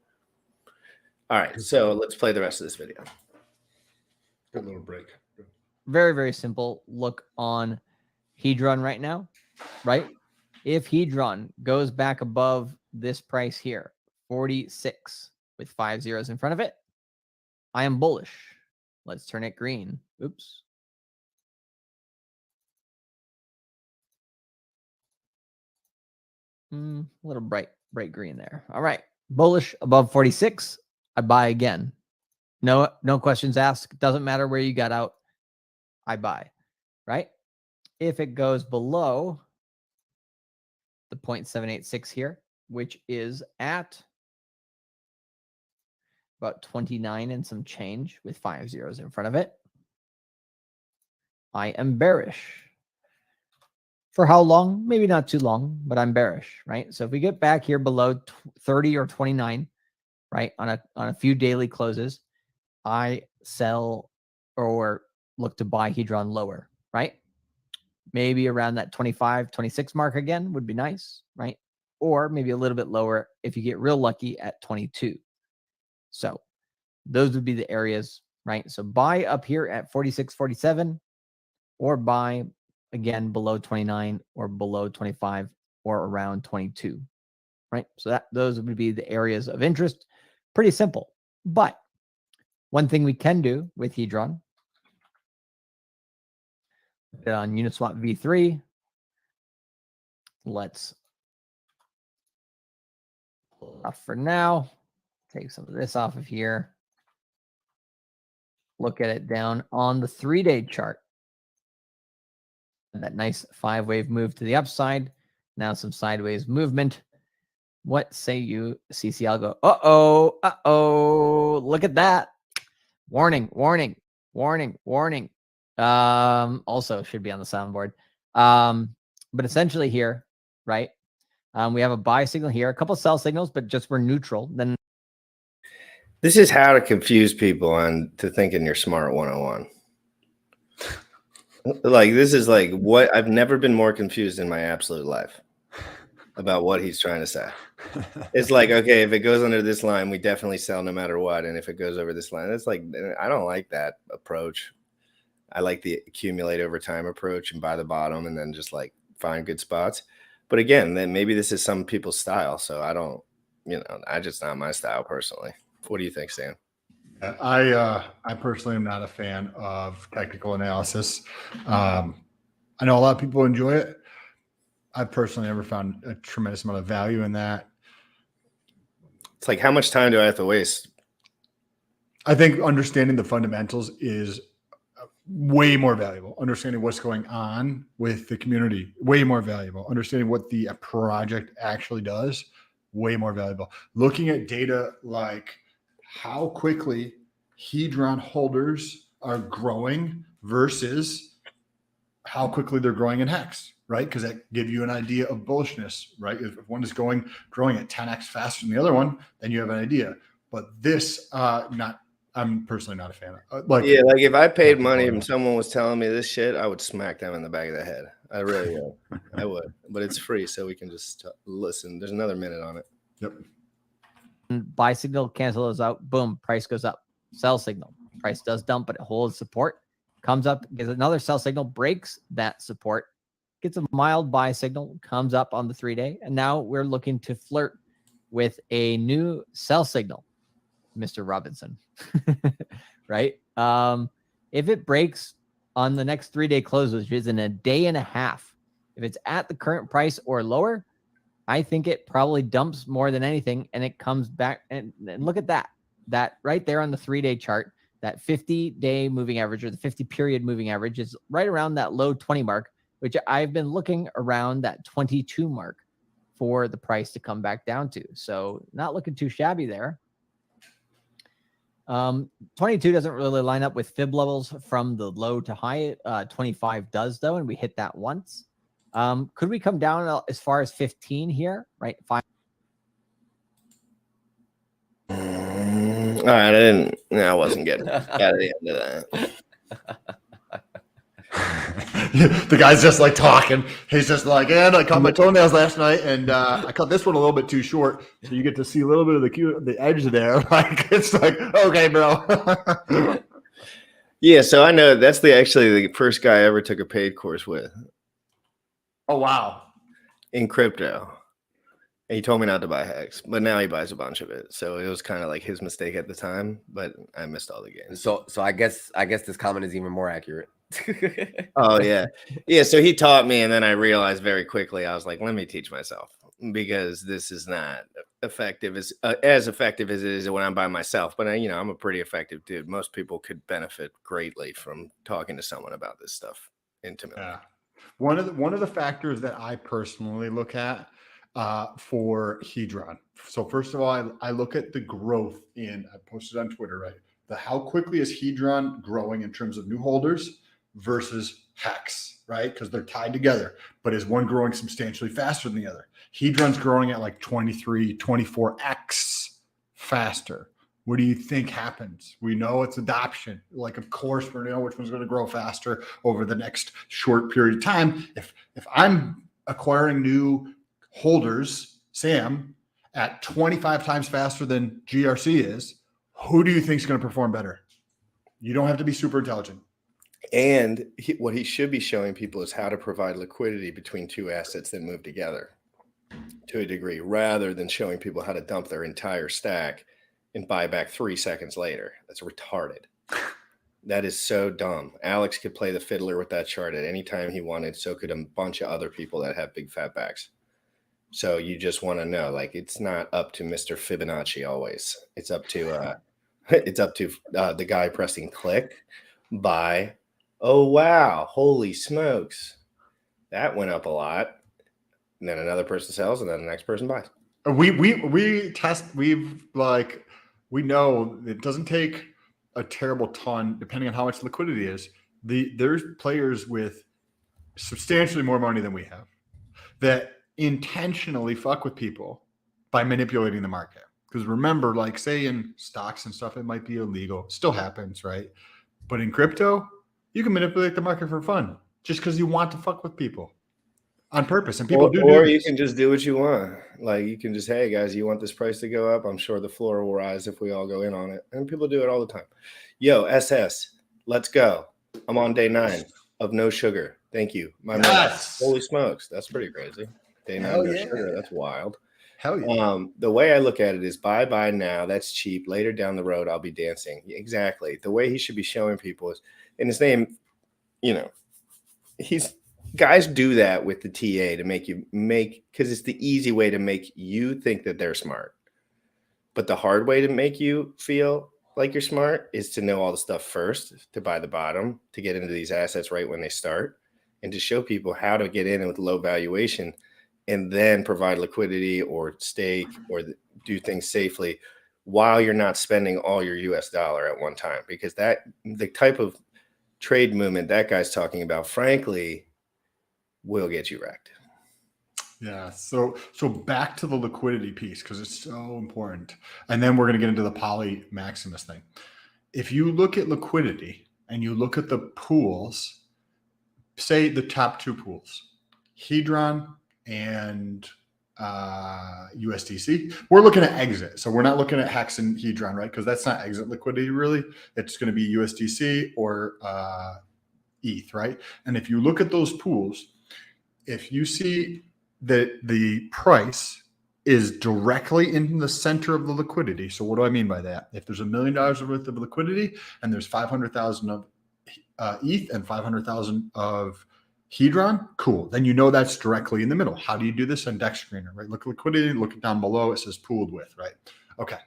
All right. So let's play the rest of this video. Good little break. Very, very simple look on Hedron right now, right? If Hedron goes back above this price here, 46 with 5 zeros in front of it, I am bullish. Let's turn it green. Oops. A little bright green there. All right. Bullish above 46. I buy again. No questions asked. Doesn't matter where you got out. I buy, right? If it goes below the 0.786 here, which is at about 29 and some change with 5 zeros in front of it, I am bearish. For how long? Maybe not too long, but I'm bearish, right? So if we get back here below 30 or 29, right, on a few daily closes, I sell or look to buy Hedron lower, right? Maybe around that 25, 26 mark again would be nice, right? Or maybe a little bit lower if you get real lucky at 22. So those would be the areas, right? So buy up here at 46, 47, or buy again below 29 or below 25 or around 22, right? So those would be the areas of interest. Pretty simple. But one thing we can do with Hedron, on Uniswap v3, let's pull it off for now. Take some of this off of here. Look at it down on the 3-day chart. That nice 5-wave move to the upside. Now some sideways movement. What say you, CCL? Go, uh-oh, look at that. Warning. Also should be on the soundboard. But essentially here, right? We have a buy signal here, a couple sell signals, but just we're neutral. Then This is how to confuse people to thinking you're smart 101. Like, this is like what I've never been more confused in my absolute life about what he's trying to say. It's like, okay, if it goes under this line, we definitely sell no matter what. And if it goes over this line, it's like, I don't like that approach. I like the accumulate over time approach and buy the bottom and then just like find good spots. But again, then maybe this is some people's style. So I don't, I just not my style personally. What do you think, Stan? I personally am not a fan of technical analysis. I know a lot of people enjoy it. I personally never found a tremendous amount of value in that. It's like, how much time do I have to waste? I think understanding the fundamentals is way more valuable. Understanding what's going on with the community, way more valuable. Understanding what the project actually does, way more valuable. Looking at data like how quickly Hedron holders are growing versus how quickly they're growing in Hex, right? Because that gives you an idea of bullishness, right? If one is growing at 10x faster than the other one, then you have an idea. But this, I'm personally not a fan of. Like if I paid money and someone was telling me this shit, I would smack them in the back of the head. I really would. I would. But it's free, so we can just listen. There's another minute on it. Yep. Buy signal, cancel those out. Boom, price goes up. Sell signal, price does dump, but it holds support. Comes up, gets another sell signal, breaks that support, gets a mild buy signal, comes up on the 3-day, and now we're looking to flirt with a new sell signal, Mr. Robinson, right? If it breaks on the next 3-day close, which is in a day and a half, if it's at the current price or lower, I think it probably dumps more than anything, and it comes back. And look at that right there on the 3-day chart. That 50-day moving average or the 50-period moving average is right around that low 20 mark, which I've been looking around that 22 mark for the price to come back down to. So not looking too shabby there. 22 doesn't really line up with fib levels from the low to high. 25 does, though, and we hit that once. Could we come down as far as 15 here, right? 5. All right, I wasn't getting at the end of that. The guy's just like talking. He's just like, and I cut my toenails last night, and I cut this one a little bit too short, so you get to see a little bit of the edge there. Like it's like, okay, bro. Yeah, so I know that's actually the first guy I ever took a paid course with. Oh wow! In crypto. And he told me not to buy Hex, but now he buys a bunch of it. So it was kind of like his mistake at the time, but I missed all the games. So I guess this comment is even more accurate. Oh yeah. Yeah. So he taught me, and then I realized very quickly, I was like, let me teach myself, because this is not effective as it is when I'm by myself. But I'm a pretty effective dude. Most people could benefit greatly from talking to someone about this stuff intimately. Yeah. One of the factors that I personally look at for Hedron. So first of all, I look at the growth I posted on Twitter, right? How quickly is Hedron growing in terms of new holders versus Hex, right? Because they're tied together. But is one growing substantially faster than the other? Hedron's growing at like 23, 24x faster. What do you think happens? We know it's adoption. Like, of course, we know which one's going to grow faster over the next short period of time. If I'm acquiring new holders, Sam, at 25 times faster than GRC is, who do you think is going to perform better? You don't have to be super intelligent. And what he should be showing people is how to provide liquidity between two assets that move together to a degree, rather than showing people how to dump their entire stack and buy back 3 seconds later. That's retarded. That is so dumb. Alex could play the fiddler with that chart at any time he wanted. So could a bunch of other people that have big fat backs. So you just want to know, like, it's not up to Mr. Fibonacci always. It's up to the guy pressing click, buy. Oh wow, holy smokes, that went up a lot. And then another person sells, and then the next person buys. We test. We know it doesn't take a terrible ton, depending on how much liquidity is. There's players with substantially more money than we have that intentionally fuck with people by manipulating the market. Because remember, like, say in stocks and stuff, it might be illegal. Still happens, right? But in crypto, you can manipulate the market for fun just because you want to fuck with people on purpose. And people or you can just do what you want. Like, you can just, hey guys, you want this price to go up? I'm sure the floor will rise if we all go in on it. And people do it all the time. Yo, SS, let's go. I'm on day 9 of no sugar. Thank you. My man. Holy smokes. That's pretty crazy. Day 9 no sugar. That's wild. Hell yeah. The way I look at it is buy now. That's cheap. Later down the road, I'll be dancing. Exactly. The way he should be showing people is, in his name, guys do that with the TA to because it's the easy way to make you think that they're smart. But the hard way to make you feel like you're smart is to know all the stuff first, to buy the bottom, to get into these assets right when they start, and to show people how to get in with low valuation and then provide liquidity or stake or do things safely while you're not spending all your US dollar at one time. Because the type of trade movement that guy's talking about, frankly, will get you wrecked. Yeah. So back to the liquidity piece, because it's so important. And then we're going to get into the Polymaximus thing. If you look at liquidity and you look at the pools, say the top 2 pools, Hedron and USDC, we're looking at exit. So we're not looking at Hex and Hedron, right? Because that's not exit liquidity, really. It's going to be USDC or ETH, right? And if you look at those pools, if you see that the price is directly in the center of the liquidity. So what do I mean by that? If there's $1 million worth of liquidity and there's 500,000 of ETH and 500,000 of Hedron, cool. Then you know that's directly in the middle. How do you do this on Dex Screener, right? Look at liquidity, look down below, it says pooled with, right? Okay.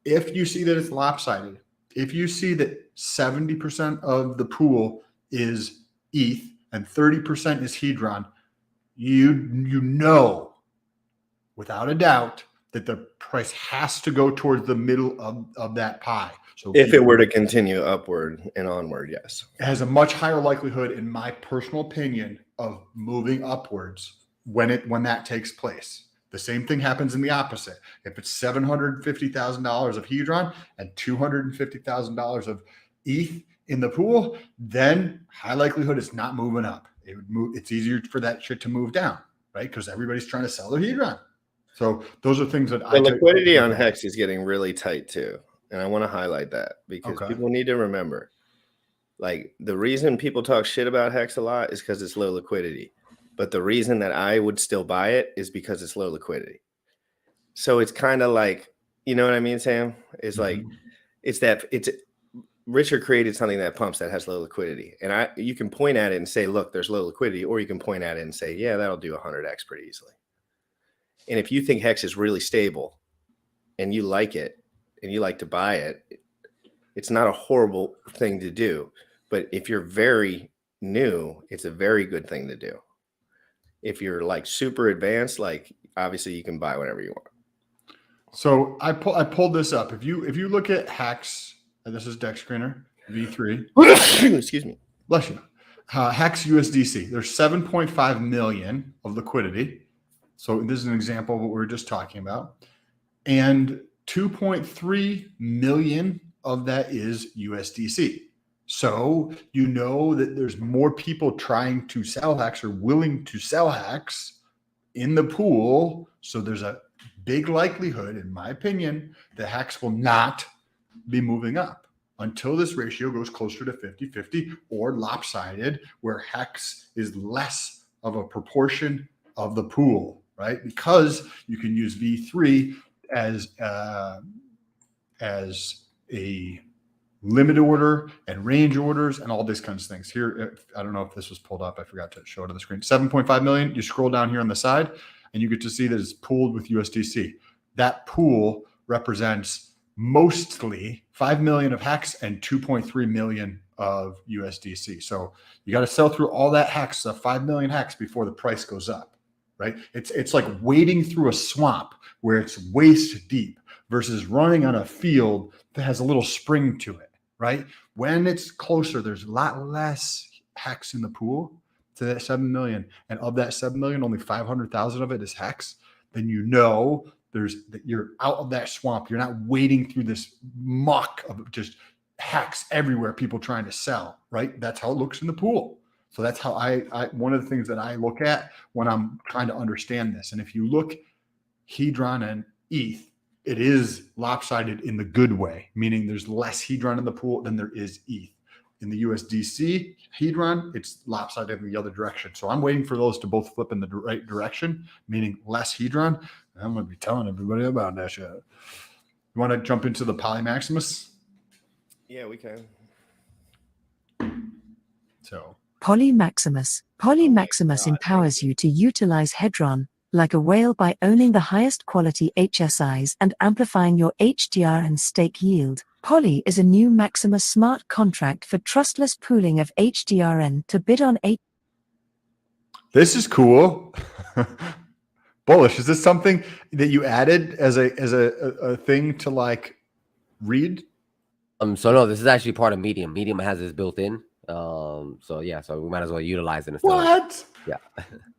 If you see that it's lopsided, if you see that 70% of the pool is ETH and 30% is Hedron, you know without a doubt that the price has to go towards the middle of that pie. So if it were to continue upward and onward, yes. It has a much higher likelihood, in my personal opinion, of moving upwards when that takes place. The same thing happens in the opposite. If it's $750,000 of Hedron and $250,000 of ETH in the pool, then high likelihood it's not moving up. It's easier for that shit to move down, right? Because everybody's trying to sell their Hedron. So those are things that the liquidity on Hex is getting really tight too. And I want to highlight that because people need to remember, like, the reason people talk shit about Hex a lot is because it's low liquidity. But the reason that I would still buy it is because it's low liquidity. So it's kind of like, you know what I mean, Sam? It's like, Richard created something that pumps that has low liquidity. And you can point at it and say, look, there's low liquidity, or you can point at it and say, yeah, that'll do 100x pretty easily. And if you think Hex is really stable, and you like it and you like to buy it, it's not a horrible thing to do. But if you're very new, it's a very good thing to do. If you're like super advanced, like obviously you can buy whatever you want. So I pulled this up. If you look at Hex, and this is Dex Screener V3. Excuse me. Bless you. Hex USDC. There's 7.5 million of liquidity. So this is an example of what we were just talking about. And 2.3 million of that is USDC. So you know that there's more people trying to sell Hex or willing to sell Hex in the pool. So there's a big likelihood, in my opinion, that Hex will not be moving up until this ratio goes closer to 50-50 or lopsided, where Hex is less of a proportion of the pool, right? Because you can use V3 as a limit order and range orders and all these kinds of things. Here, I don't know if this was pulled up. I forgot to show it on the screen. 7.5 million. You scroll down here on the side and you get to see that it's pooled with USDC. That pool represents mostly 5 million of Hex and 2.3 million of USDC. So you got to sell through all that Hex, 5 million Hex, before the price goes up, right? It's like wading through a swamp where it's waist deep versus running on a field that has a little spring to it, right? When it's closer, there's a lot less Hex in the pool to that 7 million. And of that 7 million, only 500,000 of it is Hex. Then you know that you're out of that swamp. You're not wading through this muck of just Hex everywhere, people trying to sell, right? That's how it looks in the pool. So that's how I one of the things that I look at when I'm trying to understand this. And if you look Hedron and ETH, it is lopsided in the good way, meaning there's less Hedron in the pool than there is ETH. In the USDC Hedron, it's lopsided in the other direction. So I'm waiting for those to both flip in the right direction, meaning less Hedron. I'm going to be telling everybody about that shit. You want to jump into the Polymaximus? Yeah, we can. So Polymaximus God. empowers you to utilize Hedron like a whale by owning the highest quality HSIs and amplifying your HDR and stake yield. Poly is a new Maximus smart contract for trustless pooling of HDRN to bid on this is cool. Bullish. Is this something that you added as a thing to like read? So no, this is actually part of Medium. Medium has this built in. So yeah, so we might as well utilize it. What? Yeah.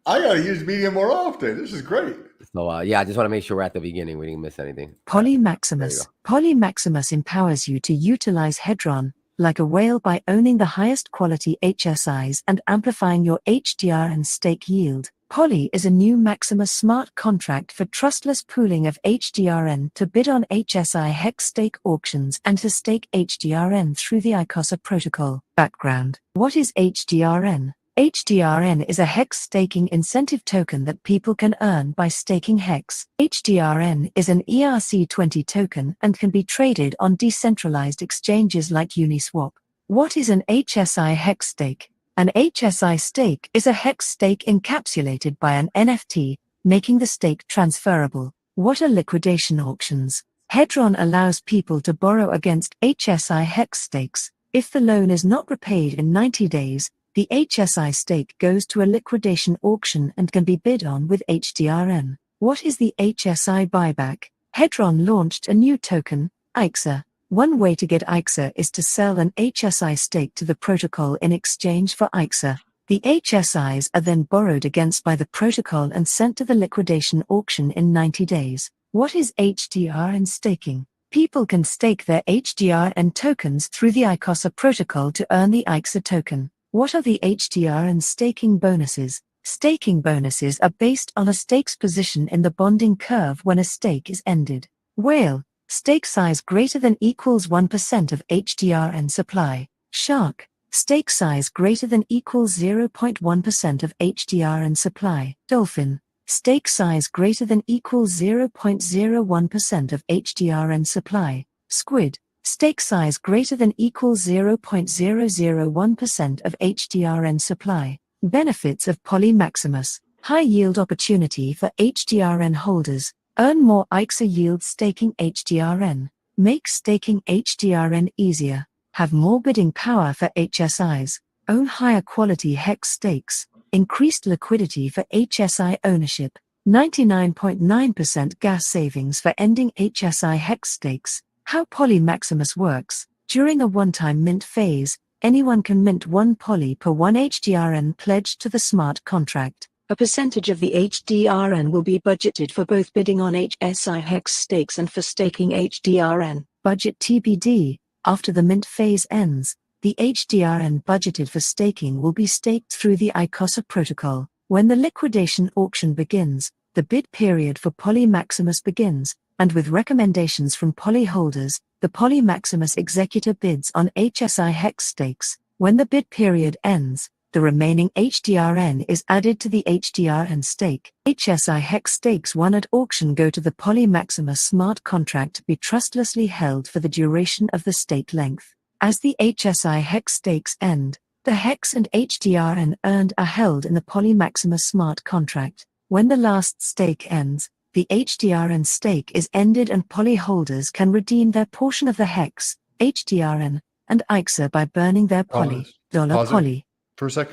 I gotta use Medium more often. This is great. So yeah, I just want to make sure we're at the beginning. We didn't miss anything. Polymaximus. Polymaximus empowers you to utilize Hedron like a whale by owning the highest quality HSIs and amplifying your HDR and stake yield. Poly is a new Maximus smart contract for trustless pooling of HDRN to bid on Hsi Hex Stake auctions and to stake HDRN through the Icosa protocol. Background. What is HDRN? HDRN is a Hex staking incentive token that people can earn by staking Hex. HDRN is an ERC20 token and can be traded on decentralized exchanges like Uniswap. What is an Hsi Hex Stake? An Hsi stake is a Hex stake encapsulated by an NFT, making the stake transferable. What are liquidation auctions? Hedron allows people to borrow against Hsi Hex stakes. If the loan is not repaid in 90 days, the Hsi stake goes to a liquidation auction and can be bid on with HDRN. What is the Hsi Buyback? Hedron launched a new token, Icosa. One way to get Icosa is to sell an Hsi stake to the protocol in exchange for Icosa. The HSIs are then borrowed against by the protocol and sent to the liquidation auction in 90 days. What is HDR and staking? People can stake their HDR and tokens through the Icosa protocol to earn the Icosa token. What are the HDR and staking bonuses? Staking bonuses are based on a stake's position in the bonding curve when a stake is ended. Whale, stake size greater than equals 1% of HDRN supply. Shark, stake size greater than equals 0.1% of HDRN supply. Dolphin, stake size greater than equals 0.01% of HDRN supply. Squid, stake size greater than equals 0.001% of HDRN supply. Benefits of Polymaximus. High yield opportunity for HDRN holders. Earn more Icosa yield staking HDRN. Make staking HDRN easier. Have more bidding power for HSIs. Own higher quality hex stakes. Increased liquidity for HSI ownership. 99.9% gas savings for ending HSI hex stakes. How Polymaximus works. During a one-time mint phase, anyone can mint 1 poly per 1 HDRN pledged to the smart contract. A percentage of the HDRN will be budgeted for both bidding on HSI hex stakes and for staking HDRN. Budget TBD. After the mint phase ends, the HDRN budgeted for staking will be staked through the Icosa protocol. When the liquidation auction begins, the bid period for Polymaximus begins, and with recommendations from Poly holders, the Polymaximus executor bids on HSI hex stakes. When the bid period ends, the remaining HDRN is added to the HDRN stake. HSI hex stakes won at auction go to the Polymaximus smart contract to be trustlessly held for the duration of the stake length. As the HSI hex stakes end, the hex and HDRN earned are held in the Polymaximus smart contract. When the last stake ends, the HDRN stake is ended and Poly holders can redeem their portion of the hex, HDRN, and Icosa by burning their Poly. Pause it Poly. for a sec.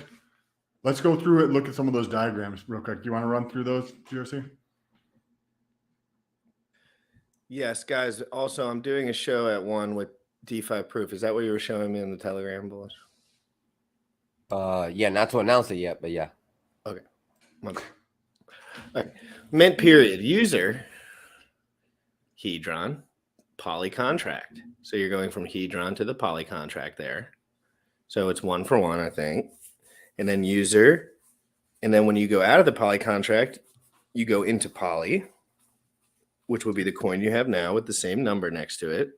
Let's go through it. Look at some of those diagrams real quick. Do you want to run through those, GRC? Yes, guys. Also, I'm doing a show at 1 with DeFi Proof. Is that what you were showing me in the Telegram, boys? Yeah, not to announce it yet, but yeah. Okay. Okay. All right. Mint period. User, Hedron, Poly contract. So you're going from Hedron to the Poly contract there. So it's 1 for 1, I think. And then user. And then when you go out of the Poly contract, you go into Poly, which would be the coin you have now with the same number next to it.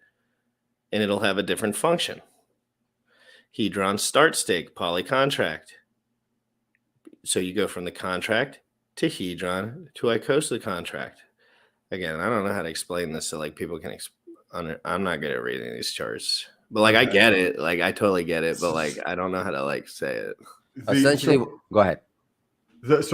And it'll have a different function. Hedron start stake, Poly contract. So you go from the contract to Hedron to Icosa contract. Again, I don't know how to explain this so like people can. I'm not good at reading these charts, but like I get it. Like I totally get it, but like I don't know how to like say it. Essentially, go ahead. There's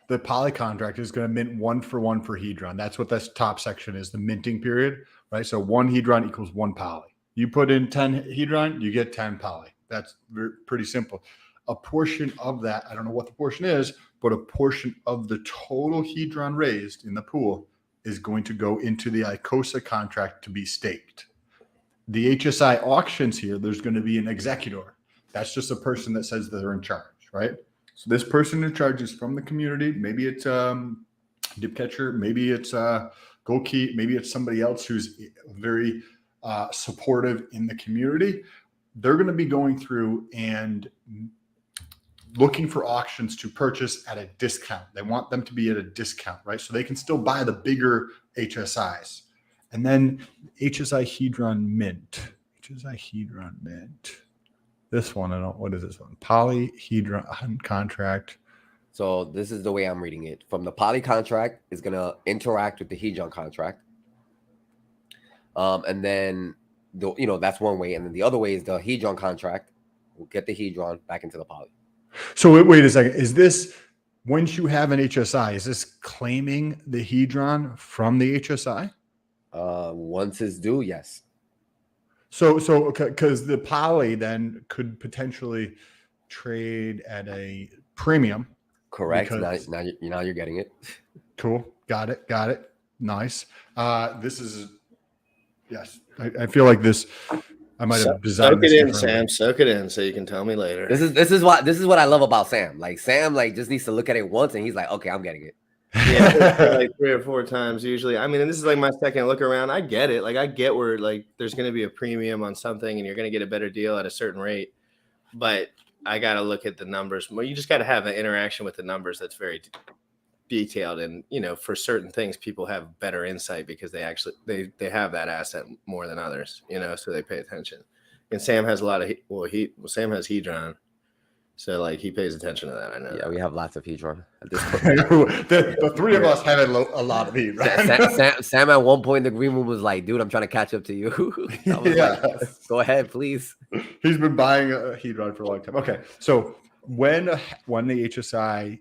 the Poly contract is going to mint 1 for 1 for Hedron. That's what this top section is, the minting period, right? So 1 Hedron equals 1 Poly. You put in 10 Hedron, you get 10 Poly. That's pretty simple. A portion of that, I don't know what the portion is, but a portion of the total Hedron raised in the pool is going to go into the Icosa contract to be staked. The HSI auctions here, there's going to be an executor. That's just a person that says that they're in charge, right? So this person in charge is from the community. Maybe it's Dipcatcher, maybe it's Goalkeep, maybe it's somebody else who's very supportive in the community. They're going to be going through and looking for auctions to purchase at a discount. They want them to be at a discount, right? So they can still buy the bigger HSIs. And then HSI Hedron Mint. HSI Hedron Mint. This one, what is this one? Poly Hedron contract. So this is the way I'm reading it. From the Poly contract is going to interact with the Hedron contract. And then, that's one way. And then the other way is the Hedron contract will get the Hedron back into the Poly. So wait a second. Is this, once you have an HSI, is this claiming the Hedron from the HSI? Once it's due, yes. So because the Poly then could potentially trade at a premium. Correct. Now you're getting it. Cool. Got it. Nice. This is, yes. I feel like this. I might have designed soak it in, Sam. Soak it in so you can tell me later. This is what I love about Sam. Like Sam, just needs to look at it once and he's like, okay, I'm getting it. Yeah, like 3 or 4 times usually. I mean, and this is like my second look around. I get it. Like I get where like there's going to be a premium on something and you're going to get a better deal at a certain rate. But I got to look at the numbers. Well, you just got to have an interaction with the numbers that's very detailed. And for certain things, people have better insight because they actually they have that asset more than others. So they pay attention. And Sam has a lot of Sam has Hedron. So like he pays attention to that. I know. Yeah, we have lots of Hedron at this point. the 3 of us have a lot of Hedron. Sam at one point in the green room was like, "Dude, I'm trying to catch up to you." Like, go ahead, please. He's been buying a Hedron for a long time. Okay, so when the HSI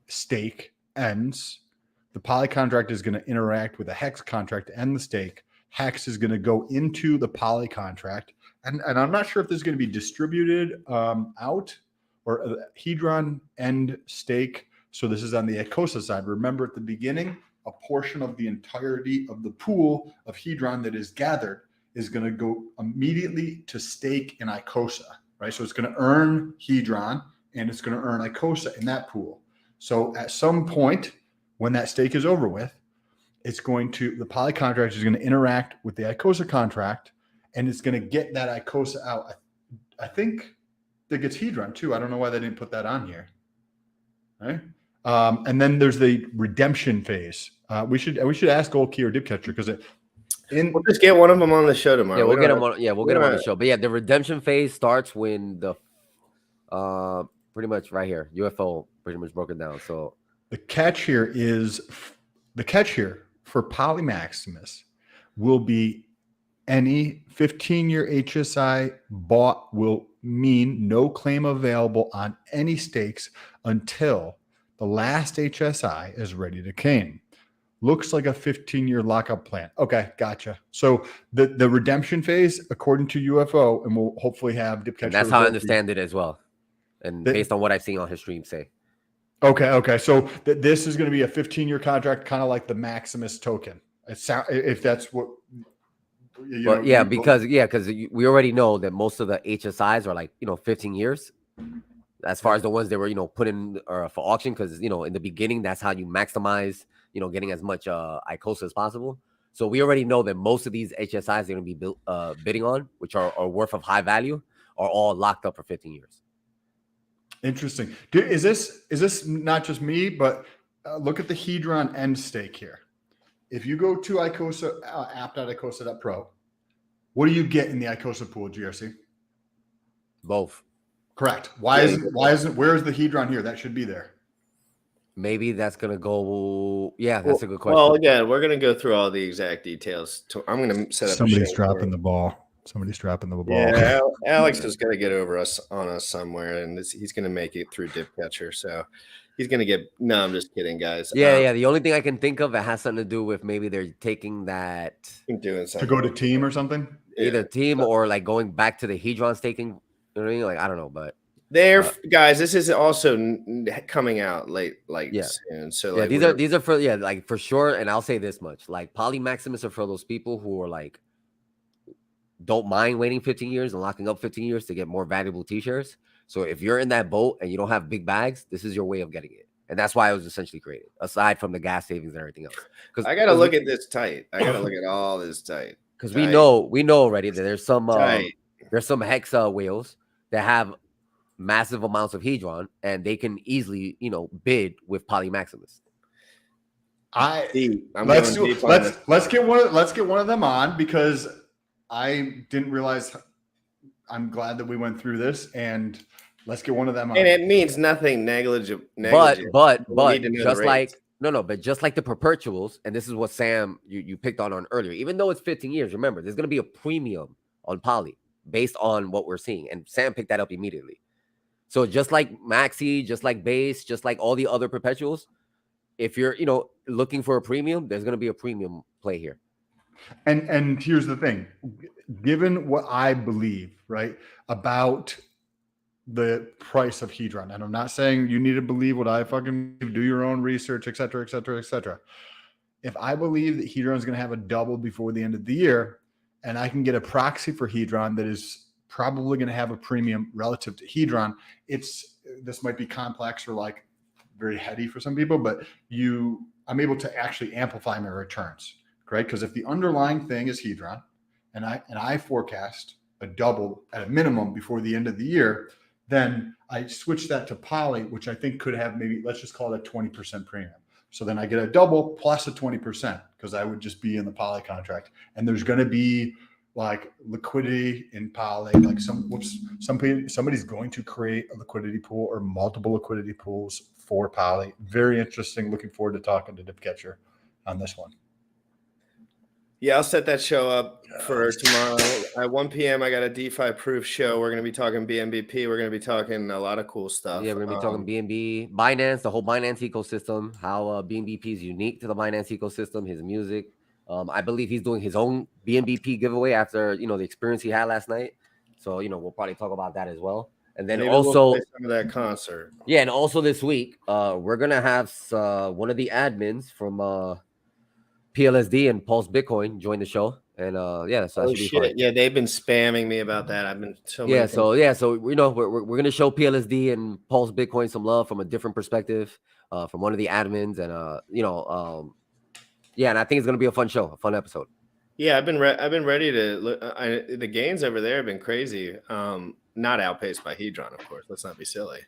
stake ends, the Poly contract is going to interact with the Hex contract and the stake. Hex is going to go into the Poly contract. And I'm not sure if this is going to be distributed out or Hedron and stake. So this is on the Icosa side. Remember at the beginning, a portion of the entirety of the pool of Hedron that is gathered is going to go immediately to stake in Icosa, right? So it's going to earn Hedron and it's going to earn Icosa in that pool. So at some point when that stake is over with, it's going to, the Poly contract is going to interact with the Icosa contract and it's going to get that Icosa out. I think that gets Hedron too. I don't know why they didn't put that on here. Right. And then there's the redemption phase. We should ask Gold Key or Dipcatcher because we'll just get one of them on the show tomorrow. Yeah, we'll get them on. Yeah, we'll get them on the show. But yeah, the redemption phase starts when the pretty much right here, UFO pretty much broken down. So the catch here for Polymaximus will be any 15-year HSI bought will mean no claim available on any stakes until the last HSI is ready to claim. Looks like a 15-year lockup plan. Okay, gotcha. So the redemption phase, according to UFO, and we'll hopefully have Dipcatcher. And that's how I understand it as well. And based on what I've seen on his stream say. Okay. So this is going to be a 15-year contract, kind of like the Maximus token. If that's what. Because we already know that most of the HSIs are like 15 years. As far as the ones that were put in for auction, because in the beginning that's how you maximize getting as much Icosa as possible. So we already know that most of these HSIs they're going to be bidding on, which are worth of high value, are all locked up for 15 years. Interesting. Is this not just me, but look at the Hedron end stake here. If you go to Icosa app.icosa.pro, what do you get in the Icosa pool, GRC? Both. Correct. Where is the Hedron here? That should be there. Maybe that's gonna go. Yeah, that's a good question. Well, again, we're gonna go through all the exact details. I'm gonna set up. Somebody's dropping the ball. Somebody's dropping the ball. Yeah, Alex is gonna get over on us somewhere, and he's gonna make it through Dipcatcher. So he's gonna get. No, I'm just kidding, guys. Yeah. The only thing I can think of that has something to do with maybe they're taking that doing something to go to team or something. Either team or like going back to the Hedron staking. You know what I mean? Like I don't know, but. Guys, this is also coming out soon. So these are for like for sure. And I'll say this much: like Polymaximus are for those people who are like don't mind waiting 15 years and locking up 15 years to get more valuable T-shares. So if you're in that boat and you don't have big bags, this is your way of getting it. And that's why it was essentially created, aside from the gas savings and everything else. Because I gotta look at this tight. I gotta look at all this tight. Because we know already that there's some hexa whales that have massive amounts of Hedron, and they can easily, bid with Polymaximus. Let's get one of them on because I didn't realize. I'm glad that we went through this, and let's get one of them on. And it means nothing negligible. But just like just like the perpetuals, and this is what Sam you picked on earlier. Even though it's 15 years, remember there's going to be a premium on Poly based on what we're seeing, and Sam picked that up immediately. So just like Maxi, just like Base, just like all the other perpetuals, if you're, looking for a premium, there's going to be a premium play here. And here's the thing, given what I believe, right, about the price of Hedron, and I'm not saying you need to believe what I fucking do your own research, et cetera, et cetera, et cetera. If I believe that Hedron is going to have a double before the end of the year, and I can get a proxy for Hedron that is probably going to have a premium relative to Hedron. This might be complex or like very heady for some people, but I'm able to actually amplify my returns, right? Because if the underlying thing is Hedron, and I forecast a double at a minimum before the end of the year, then I switch that to Poly, which I think could have maybe, let's just call it a 20% premium. So then I get a double plus a 20% because I would just be in the Poly contract, and there's going to be like liquidity in Poly, like somebody's going to create a liquidity pool or multiple liquidity pools for Poly. Very interesting. Looking forward to talking to Dipcatcher on this one. Yeah, I'll set that show up for tomorrow at 1 p.m. I got a DeFi proof show. We're going to be talking BNBP. We're going to be talking a lot of cool stuff. Yeah, we're gonna be talking BNB, Binance, the whole Binance ecosystem, how BNBP is unique to the Binance ecosystem, his music. I believe he's doing his own BNBP giveaway after the experience he had last night. So we'll probably talk about that as well. And then Maybe also we'll play some of that concert. Yeah, and also this week, we're gonna have one of the admins from PLSD and Pulse Bitcoin join the show, and yeah, so that should be fun. Yeah, they've been spamming me about that. I've been so we're gonna show PLSD and Pulse Bitcoin some love from a different perspective, from one of the admins, and yeah, and I think it's gonna be a fun show, a fun episode. Yeah, I've been ready to look. The gains over there have been crazy. Not outpaced by Hedron, of course. Let's not be silly.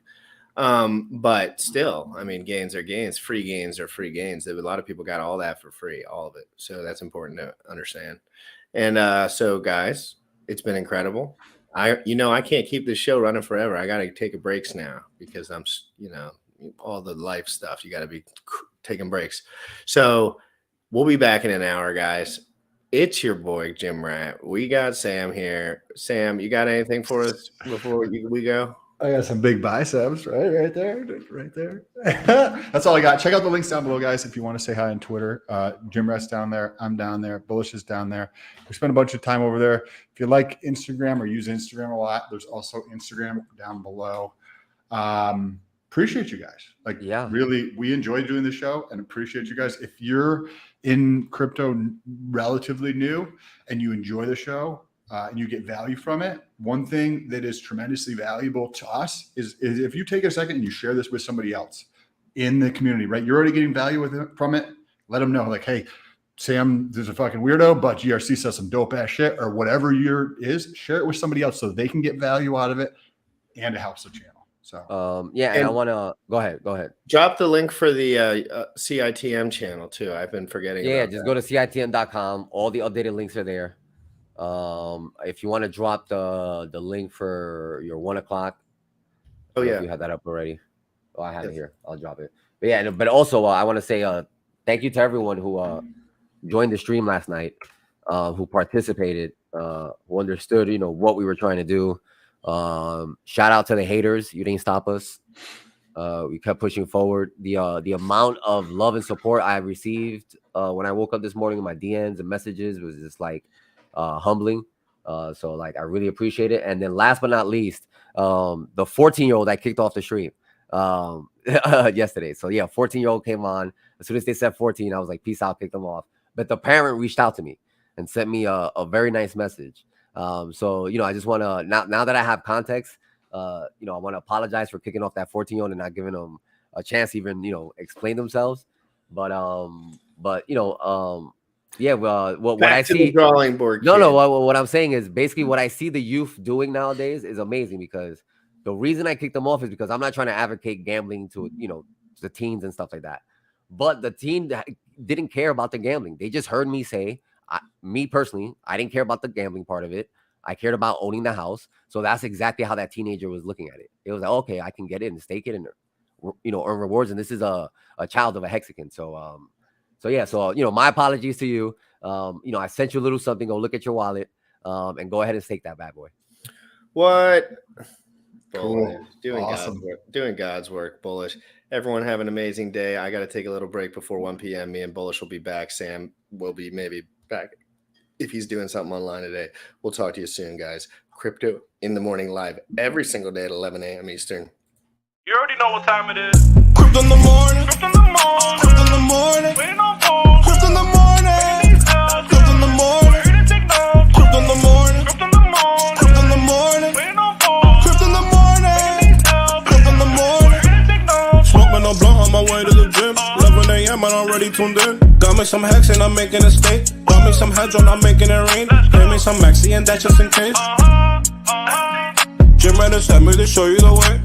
But still, I mean, gains are gains. Free gains are free gains. A lot of people got all that for free, all of it. So that's important to understand. And so, guys, it's been incredible. I can't keep this show running forever. I got to take a breaks now because I'm, all the life stuff. You got to be taking breaks. So we'll be back in an hour, guys. It's your boy, Jim Rat. We got Sam here. Sam, you got anything for us before we go? I got some big biceps right there. That's all I got. Check out the links down below, guys, if you want to say hi on Twitter. Jim Rat's down there. I'm down there. Bullish is down there. We spend a bunch of time over there. If you like Instagram or use Instagram a lot, there's also Instagram down below. Appreciate you guys. Really, we enjoy doing the show and appreciate you guys. If you're in crypto relatively new and you enjoy the show and you get value from it, one thing that is tremendously valuable to us is if you take a second and you share this with somebody else in the community, right? You're already getting value from it. Let them know, like, hey, Sam is a fucking weirdo, but GRC says some dope ass shit or whatever is. Share it with somebody else so they can get value out of it and it helps the channel. So and I want to go ahead. Drop the link for the CITM channel too. I've been forgetting. Yeah, just go to CITM.com. All the updated links are there. If you want to drop the link for your 1 o'clock. Oh yeah, you had that up already. Oh, I have it here. I'll drop it. But yeah, but also I want to say thank you to everyone who joined the stream last night, who participated, who understood what we were trying to do. Shout out to the haters. You didn't stop us. We kept pushing forward. The amount of love and support I received when I woke up this morning in my DMs and messages was just like humbling. So like I really appreciate it. And then last but not least, the 14-year-old I kicked off the stream yesterday. So yeah, 14-year-old came on. As soon as they said 14, I was like, peace out, kicked them off. But the parent reached out to me and sent me a very nice message. So I just want to now that I have context, I want to apologize for kicking off that 14-year-old and not giving them a chance to even explain themselves. But yeah, what I see, the drawing board. What I'm saying is basically what I see the youth doing nowadays is amazing, because the reason I kicked them off is because I'm not trying to advocate gambling to the teens and stuff like that. But the teen didn't care about the gambling. They just heard me say. Me personally, I didn't care about the gambling part of it. I cared about owning the house. So that's exactly how that teenager was looking at it. It was like, okay, I can get it and stake it and earn rewards. And this is a child of a Hexican. So my apologies to you. I sent you a little something. Go look at your wallet and go ahead and stake that bad boy. What? Cool. Doing Awesome. God's work. Doing God's work. Bullish. Everyone have an amazing day. I got to take a little break before 1 p.m. Me and Bullish will be back. Sam will be maybe back if he's doing something online today. We'll talk to you soon, guys. Crypto in the Morning live every single day at 11 a.m. Eastern. You already know what time it is. Crypto in the morning. Crypto in the morning. Crypto in the morning. We ain't on phone. Crypto in the morning. Crypto in the morning. We're here to take notes. Crypto in the morning. Crypto in the morning. Crypto in the morning. We ain't on phone. Crypto in the morning. Crypto in the morning. We're here to take notes. Smoking a blunt on my way to the gym. 11 a.m. and I'm already tuned in. Got me some Hex and I'm making a stake. Got me some Hedron, I'm making it rain. Pay me some Maxi and that's just in case. Jim Rat sent me to show you the way.